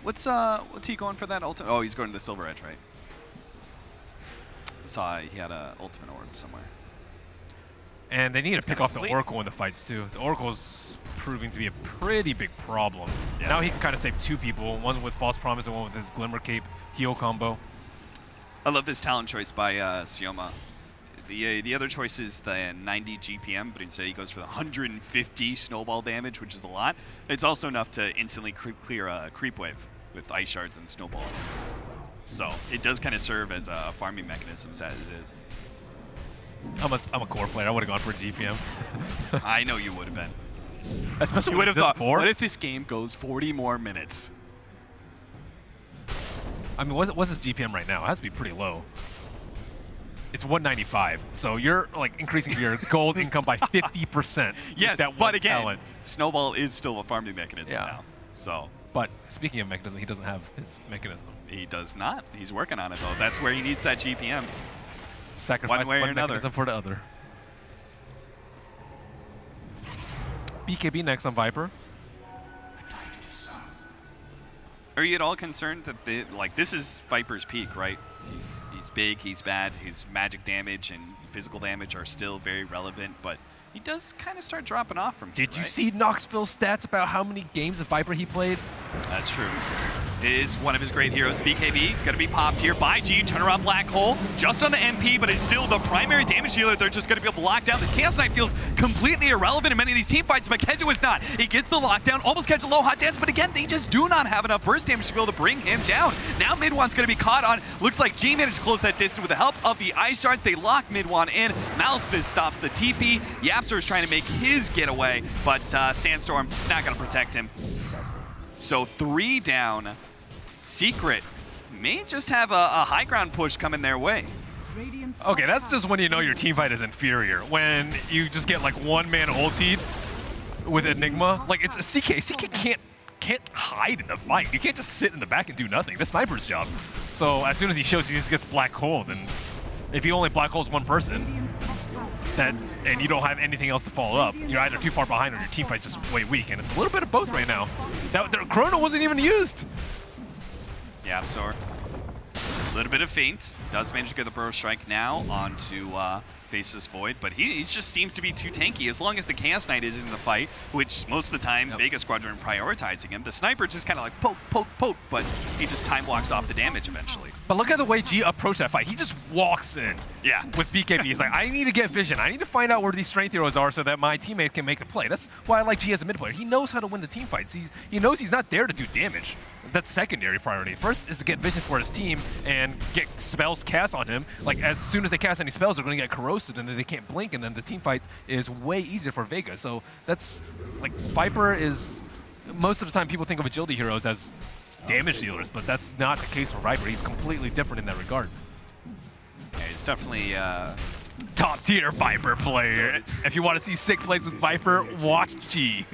What's he going for that ultimate? Oh, he's going to the Silver Edge, right? Saw he had an ultimate orb somewhere. And they need to pick off the Oracle in the fights too. The Oracle's proving to be a pretty big problem. Yeah. Now he can kind of save two people, one with False Promise and one with his Glimmer Cape heal combo. I love this talent choice by Sioma. The other choice is the 90 GPM, but instead he goes for the 150 snowball damage, which is a lot. It's also enough to instantly clear a creep wave with ice shards and snowball. So it does kind of serve as a farming mechanism as is. I'm a core player. I would have gone for a GPM. I know you would have been. Especially you would have this thought, poor. what if this game goes 40 more minutes? I mean, what's his GPM right now? It has to be pretty low. It's 195, so you're like increasing your gold income by 50%. Yes, that but again, talent. Snowball is still a farming mechanism now. So, but speaking of mechanism, he doesn't have his mechanism. He does not. He's working on it though. That's where he needs that GPM. Sacrifice one way or another. Mechanism for the other. BKB next on Viper. Are you at all concerned that this is Viper's peak, right? He's big, he's bad, his magic damage and physical damage are still very relevant, but he does kind of start dropping off from here, Did you see Knoxville's stats about how many games of Viper he played? That's true. It is one of his great heroes. BKB going to be popped here by G. Turnaround Black Hole just on the MP, but it's still the primary damage dealer. They're just going to be able to lock down. This Chaos Knight feels completely irrelevant in many of these team fights, but Kenzo is not. He gets the lockdown, almost catches a low hot dance, but again, they just do not have enough burst damage to be able to bring him down. Now Midwan's going to be caught on. Looks like G managed to close that distance with the help of the Ice Shards. They lock Midwan in. Malsfizz stops the TP. Yapster is trying to make his getaway, but Sandstorm is not going to protect him. So 3 down. Secret may just have a high ground push coming their way. Okay, that's just when you know your team fight is inferior. When you just get like one-man ultied with Enigma. Like, it's a CK. CK can't hide in the fight. You can't just sit in the back and do nothing. That's Sniper's job. So as soon as he shows he just gets black hole, then if he only black holes one person, and you don't have anything else to follow up, you're either too far behind or your team fight's just way weak. And it's a little bit of both right now. That Chrono wasn't even used. Yeah, Absol. A little bit of feint. Does manage to get the Burrow Strike now onto Faceless Void, but he just seems to be too tanky. As long as the Chaos Knight is in the fight, which most of the time Vega Squadron prioritizing him, the Sniper just kind of like poke, poke, poke, but he just time blocks off the damage eventually. But look at the way G approached that fight. He just walks in. Yeah. With BKB. He's like, I need to get vision. I need to find out where these strength heroes are so that my teammates can make the play. That's why I like G as a mid player. He knows how to win the team fights. He knows he's not there to do damage. That's secondary priority. First is to get vision for his team and get spells cast on him. Like, as soon as they cast any spells, they're going to get corrosive and then they can't blink, and then the team fight is way easier for Vega. So that's, like, Viper is, most of the time people think of agility heroes as damage dealers, but that's not the case for Viper. He's completely different in that regard. Yeah, he's definitely top tier Viper player. If you want to see sick plays with Viper, watch G.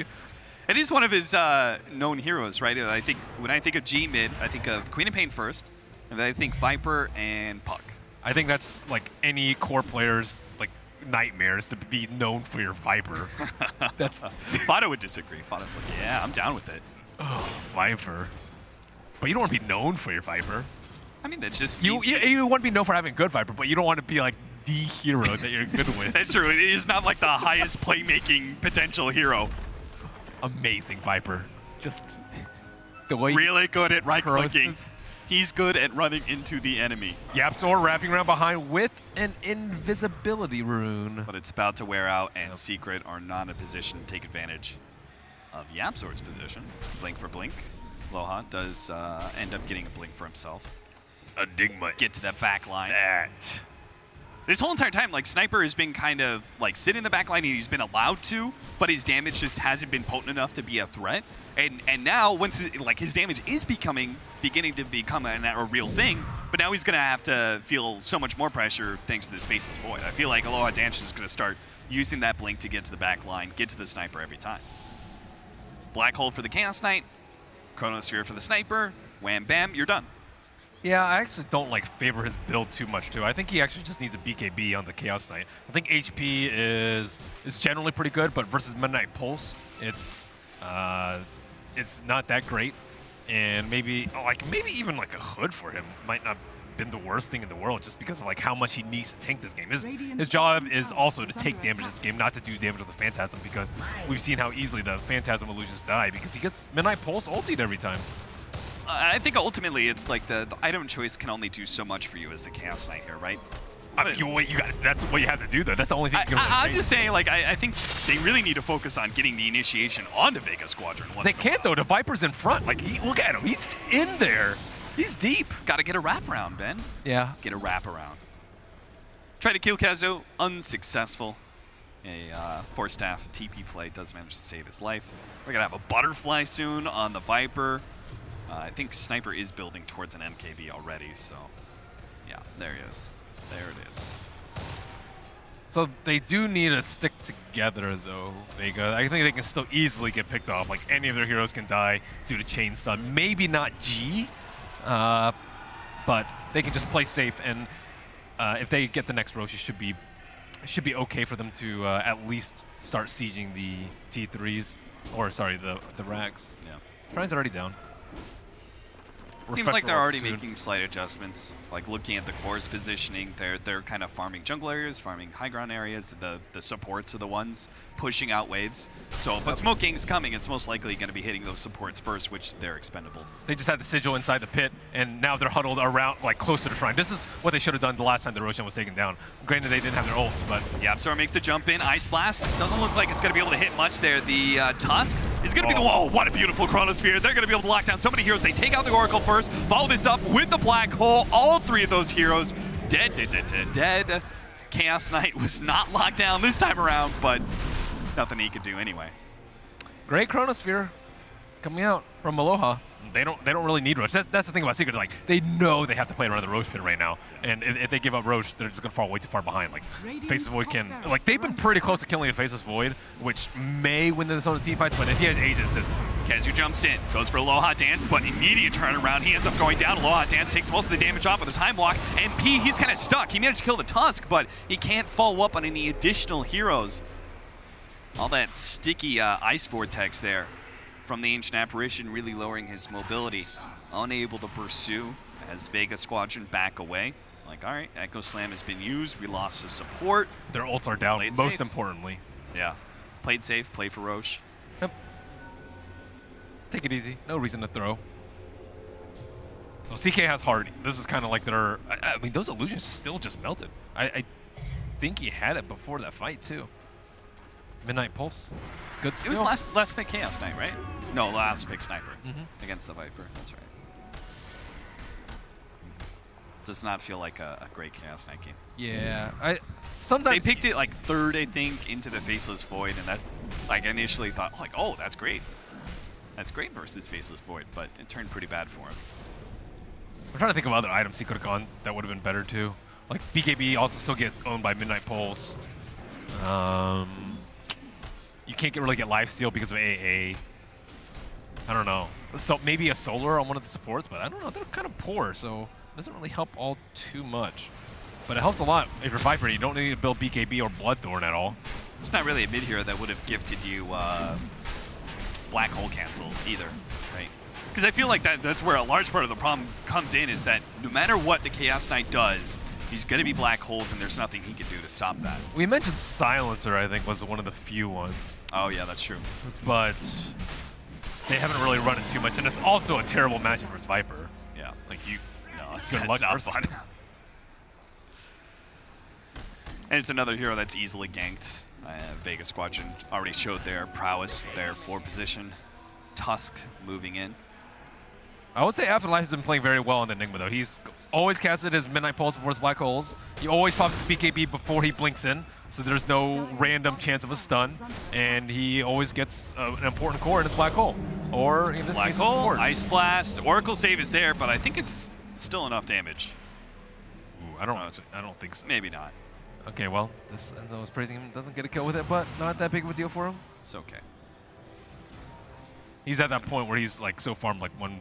It is one of his known heroes, right? I think when I think of G mid, I think of Queen of Pain first, and then I think Viper and Puck. I think that's like any core player's like nightmares to be known for your Viper. That's Fado would disagree. Fado's like, yeah, I'm down with it. Oh, Viper. But you don't want to be known for your Viper. I mean, that's just you want to be known for having good Viper, but you don't want to be like the hero that you're good with. That's true. It is not like the highest playmaking potential hero. Amazing Viper. Just the way really good at right-clicking. He's good at running into the enemy. Yapsor wrapping around behind with an invisibility rune. But it's about to wear out, and Secret are not in a position to take advantage of Yapsor's position. Blink for blink. Loha does end up getting a blink for himself. Enigma. Get to that back line. This whole entire time, like, Sniper has been kind of like sitting in the back line, and he's been allowed to, but his damage just hasn't been potent enough to be a threat. And now, once his damage is beginning to become a real thing, but now he's gonna have to feel so much more pressure thanks to this Faceless Void. I feel like Aloha Dance is gonna start using that blink to get to the back line, get to the sniper every time. Black hole for the Chaos Knight, Chronosphere for the sniper, wham bam, you're done. Yeah, I actually don't favor his build too much too. I think he actually just needs a BKB on the Chaos Knight. I think HP is generally pretty good, but versus Midnight Pulse, it's not that great. And maybe even a hood for him might not been the worst thing in the world, just because of how much he needs to tank this game. His job is also to take damage this game, not to do damage with the Phantasm, because we've seen how easily the Phantasm illusions die because he gets Midnight Pulse ultied every time. I think ultimately it's the item choice can only do so much for you as the Chaos Knight here, right? That's what you have to do, though. That's the only thing you can I'm just saying, I think they really need to focus on getting the initiation onto Vega Squadron. They can't, though. The Viper's in front. Look at him. He's in there. He's deep. Got to get a wraparound, Ben. Yeah. Get a wraparound. Try to kill Kazu. Unsuccessful. A Force Staff TP play does manage to save his life. We're going to have a Butterfly soon on the Viper. I think Sniper is building towards an MKB already, so yeah, there he is. There it is. So they do need to stick together, though, Vega. I think they can still easily get picked off. Any of their heroes can die due to chain stun. Maybe not G, but they can just play safe. And if they get the next Rosh, it should be okay for them to at least start sieging the T3s, or sorry, the Rags. Yeah. Trine's already down. Seems like they're already making slight adjustments. Looking at the core's positioning, they're kind of farming jungle areas, farming high ground areas. The supports are the ones pushing out waves. So if a Smoke Gang's coming, it's most likely going to be hitting those supports first, which they're expendable. They just had the sigil inside the pit, and now they're huddled around, closer to Shrine. This is what they should have done the last time the Roshan was taken down. Granted, they didn't have their ults, but yeah, Absor makes the jump in. Ice Blast doesn't look like it's going to be able to hit much there. The Tusk is going to be the whoa! What a beautiful Chronosphere! They're going to be able to lock down so many heroes. They take out the Oracle first. Follow this up with the Black Hole. All three of those heroes dead. Chaos Knight was not locked down this time around, but nothing he could do anyway. Great Chronosphere coming out from Aloha. They don't really need Rosh. That's the thing about Secret. They know they have to play around the Rosh pit right now, and if they give up Rosh, they're just gonna fall way too far behind. Faceless Void can they've been pretty close to killing the Faceless Void, which may win the zone of team fights. But if he has Aegis, it's Kazu jumps in, goes for Aloha Dance, but immediate turnaround. He ends up going down. Aloha Dance takes most of the damage off with the time block, and P, he's kind of stuck. He managed to kill the Tusk, but he can't follow up on any additional heroes. All that sticky ice vortex there from the Ancient Apparition really lowering his mobility. Unable to pursue as Vega Squadron back away. All right, Echo Slam has been used. We lost the support. Their ults are down, most importantly. Yeah. Played safe, played for Rosh. Yep. Take it easy. No reason to throw. So CK has Hardy. This is kind of their... I mean, those illusions still just melted. I think he had it before that fight, too. Midnight Pulse. Good skill. It was last pick Chaos Knight, right? No, last pick Sniper against the Viper. That's right. Does not feel like a great Chaos Knight game. Yeah, sometimes they picked it third, I think, into the Faceless Void, and that I initially thought oh, that's great. That's great versus Faceless Void, but it turned pretty bad for him. I'm trying to think of other items he could have gone that would have been better too. BKB also still gets owned by Midnight Pulse. You can't really get lifesteal because of AA. I don't know. So maybe a solar on one of the supports, but I don't know. They're kind of poor, so it doesn't really help all too much. But it helps a lot if you're Viper. You don't need to build BKB or Bloodthorn at all. There's not really a mid hero that would have gifted you Black Hole Cancel either, right? Because I feel like that's where a large part of the problem comes in, is that no matter what the Chaos Knight does, he's going to be Black Holed, and there's nothing he can do to stop that. We mentioned Silencer, I think, was one of the few ones. Oh, yeah, that's true. But they haven't really run it too much, and it's also a terrible matchup versus Viper. Yeah. No, that's not fun. And it's another hero that's easily ganked. Vega Squadron already showed their prowess, their floor position. Tusk moving in. I would say Afterlife has been playing very well on the Enigma, though. He's always casted his Midnight Pulse before his Black Holes. He always pops his BKB before he blinks in, so there's no random chance of a stun. And he always gets an important core in his Black Hole. Or, in this case, Hole, support. Ice Blast, Oracle Save is there, but I think it's still enough damage. Ooh, I don't think so. Maybe not. Okay, well, this Enzo was praising him. Doesn't get a kill with it, but not that big of a deal for him. It's okay. He's at that point where he's like so farmed like one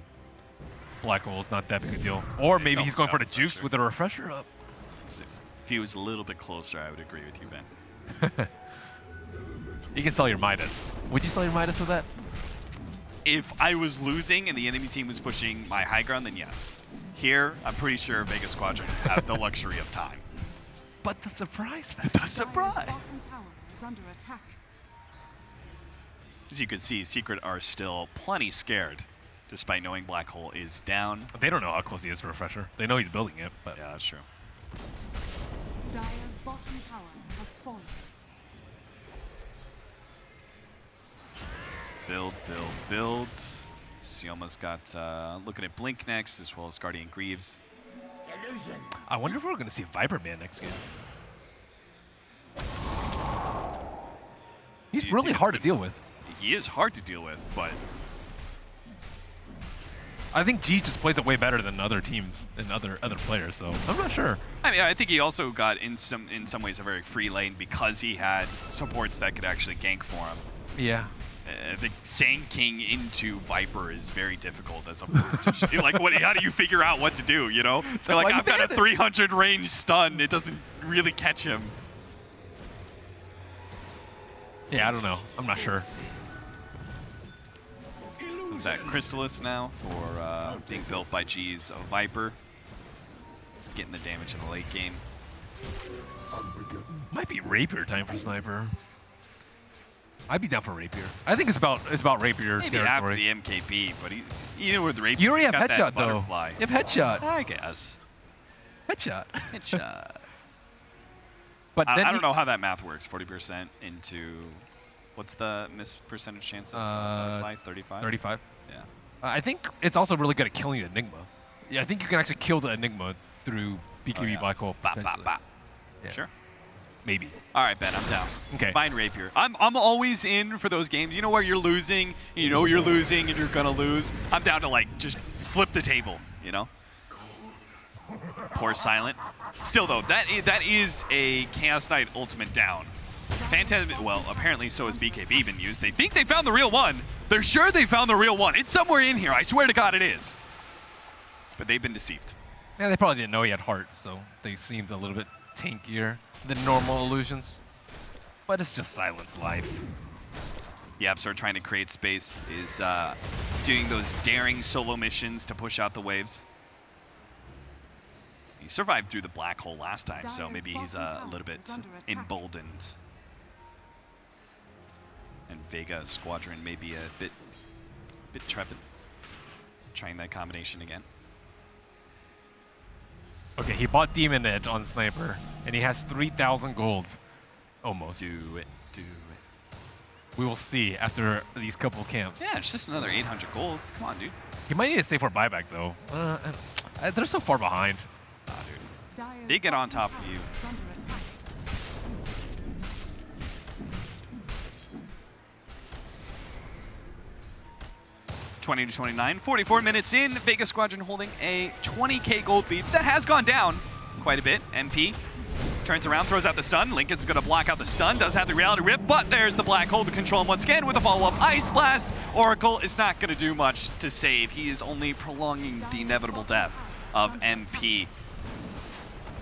black hole is not that big a deal. Or maybe he's going for the juice with a refresher up. If he was a little bit closer, I would agree with you, Ben. You can sell your Midas. Would you sell your Midas for that? If I was losing and the enemy team was pushing my high ground, then yes. Here, I'm pretty sure Vega Squadron have the luxury of time. But the surprise factor. The surprise! As you can see, Secret are still plenty scared, despite knowing Black Hole is down. They don't know how close he is to Refresher. They know he's building it, but... Yeah, that's true. Dire's bottom tower has fallen. Build, build, build. Sioma's got looking at Blink next, as well as Guardian Greaves. I wonder if we're going to see Viper Man next game. He's really hard to deal with. He is hard to deal with, but... I think G just plays it way better than other teams and other players, so I'm not sure. I mean, I think he also got, in some ways, a very free lane because he had supports that could actually gank for him. Yeah. I think Sandking into Viper is very difficult as a like, how do you figure out what to do, you know? They're like, I've got a 300 range stun. It doesn't really catch him. Yeah, I don't know. I'm not sure. Is that Crystallis now for being built by G's Viper? He's getting the damage in the late game. Might be Rapier time for Sniper. I'd be down for Rapier. I think it's about Rapier Maybe territory. after the MKB, but even with Rapier, you already have headshot though. Butterfly. You have headshot. I guess. Headshot. Headshot. But I don't know how that math works. 40% into what's the miss percentage chance of butterfly? 35. 35. Yeah. I think it's also really good at killing the Enigma. Yeah, I think you can actually kill the Enigma through BKB Black Hole. Bop, bop, bop. Yeah. Sure. Maybe. All right, Ben, I'm down. Okay. Fine, Rapier. I'm always in for those games. You know where you're losing, you know you're losing, and you're gonna lose. I'm down to like just flip the table, you know. Poor Silent. Still though, that is a Chaos Knight ultimate down. Phantasm. Well, apparently so has BKB been used. They think they found the real one. They're sure they found the real one. It's somewhere in here. I swear to God, it is. But they've been deceived. Yeah, they probably didn't know he had heart, so they seemed a little bit tankier than normal illusions. But it's just Silent's life. YapzOr trying to create space is doing those daring solo missions to push out the waves. He survived through the Black Hole last time, so maybe he's a little bit emboldened. And Vega Squadron may be a bit trepid, trying that combination again. Okay, he bought Demon Edge on Sniper, and he has 3,000 gold. Almost. Do it, do it. We will see after these couple camps. Yeah, it's just another 800 gold. Come on, dude. He might need to save for buyback, though. They're so far behind. Nah, dude. They get on top of you. 20 to 29, 44 minutes in. Vega Squadron holding a 20k gold lead. That has gone down quite a bit. MP turns around, throws out the stun. Lincoln's going to block out the stun. Does have the Reality Rift, but there's the Black Hole to control him once again with a follow-up Ice Blast. Oracle is not going to do much to save. He is only prolonging the inevitable death of MP.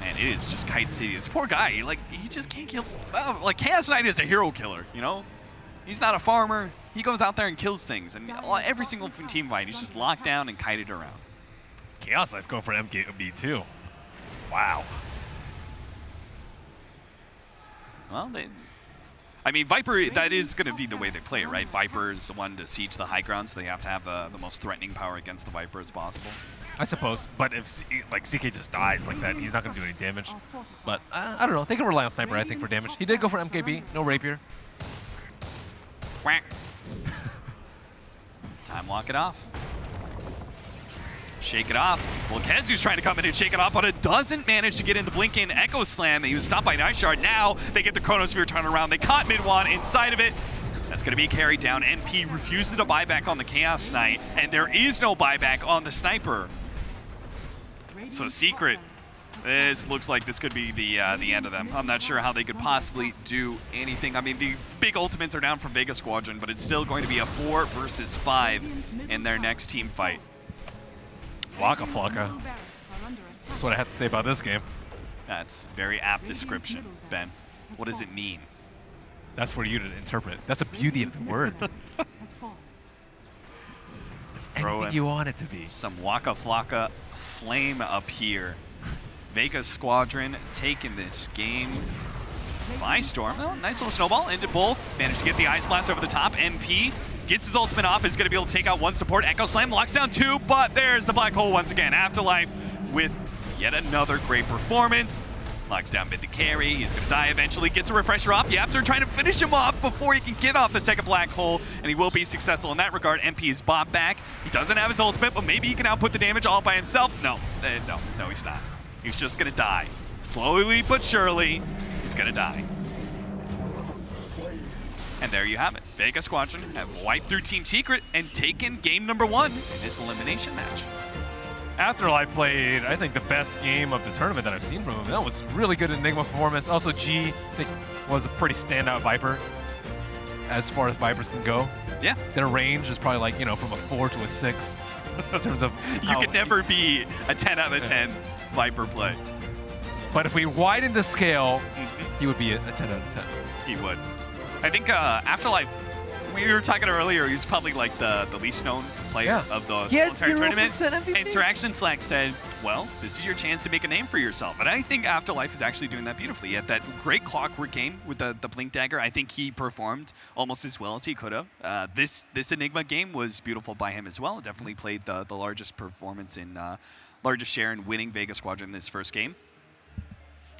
Man, it is just Kite City. This poor guy, he just can't kill. Well, like, Chaos Knight is a hero killer, you know? He's not a farmer. He goes out there and kills things. And every single team fight, he's just locked down and kited around. Chaos Knight's going for MKB too. Wow. Well, I mean, Viper, that is going to be the way they play, right? Viper is the one to siege the high ground, so they have to have the most threatening power against the Viper as possible. I suppose, but if CK just dies like that, he's not going to do any damage. But I don't know. They can rely on Sniper, I think, for damage. He did go for MKB, no Rapier. Quack. Time walk it off. Shake it off. Well, Kezu's trying to come in and shake it off, but it doesn't manage to get in the Blink-In Echo Slam. He was stopped by Night Shard. Now they get the Chronosphere turnaround. They caught Mid-Wan inside of it. That's going to be carried down. NP refuses to buy back on the Chaos Knight, and there is no buyback on the Sniper. So Secret This looks like this could be the end of them. I'm not sure how they could possibly do anything. I mean, the big ultimates are down from Vega Squadron, but it's still going to be a 4 versus 5 in their next team fight. Waka flocka. That's what I have to say about this game. That's very apt description, Ben. What does it mean? That's for you to interpret. That's the beauty of the word. It's anything you want it to be. Some Waka Flocka flame up here. Vega Squadron taking this game by storm. Oh, nice little snowball into both. Managed to get the Ice Blast over the top. NP gets his ultimate off. Is going to be able to take out one support. Echo Slam locks down 2, but there's the Black Hole once again. Afterlife with yet another great performance. Locks down mid to carry. He's going to die eventually. Gets a refresher off. Yaps are trying to finish him off before he can get off the second Black Hole, and he will be successful in that regard. MP is bought back. He doesn't have his ultimate, but maybe he can output the damage all by himself. No, no, he's not. He's just going to die. Slowly but surely, he's going to die. And there you have it. Vega Squadron have wiped through Team Secret and taken game number 1 in this elimination match. Afterlife played, I think, the best game of the tournament that I've seen from him. That was really good Enigma performance. Also, G, I think, was a pretty standout Viper as far as Vipers can go. Yeah. Their range is probably like, you know, from a 4 to a 6 in terms of you could never be a 10 out of 10 Viper play. But if we widen the scale, he would be a 10 out of 10. He would. I think Afterlife, we were talking earlier, he's probably like the least known player of the entire tournament. MVP. Interaction Slack said, well, this is your chance to make a name for yourself. And I think Afterlife is actually doing that beautifully. He had that great Clockwork game with the Blink Dagger. I think he performed almost as well as he could have. This Enigma game was beautiful by him as well. Definitely played the largest performance in, largest share in winning Vega Squadron in this first game.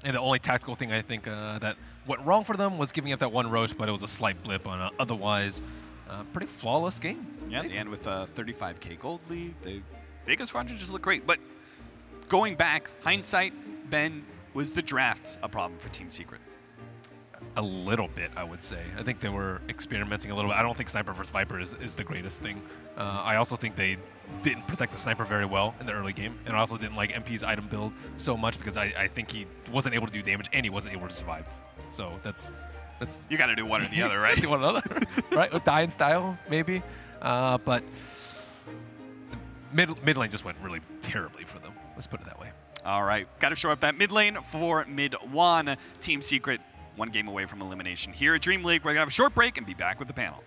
And the only tactical thing I think that went wrong for them was giving up that one roach, but it was a slight blip on otherwise pretty flawless game. Yeah, and with a 35K gold lead, the Vega Squadron just looked great. But going back, hindsight, Ben, was the draft a problem for Team Secret? A little bit, I would say. I think they were experimenting a little bit. I don't think Sniper versus Viper is the greatest thing. I also think they didn't protect the Sniper very well in the early game, and I also didn't like MP's item build so much because I think he wasn't able to do damage and he wasn't able to survive. So that's you got to do one or the other, right? Do one or the other, right? With die in style, maybe. But mid lane just went really terribly for them. Let's put it that way. All right, got to show up that mid lane for mid 1. Team Secret, 1 game away from elimination. Here at DreamLeague, we're going to have a short break and be back with the panel.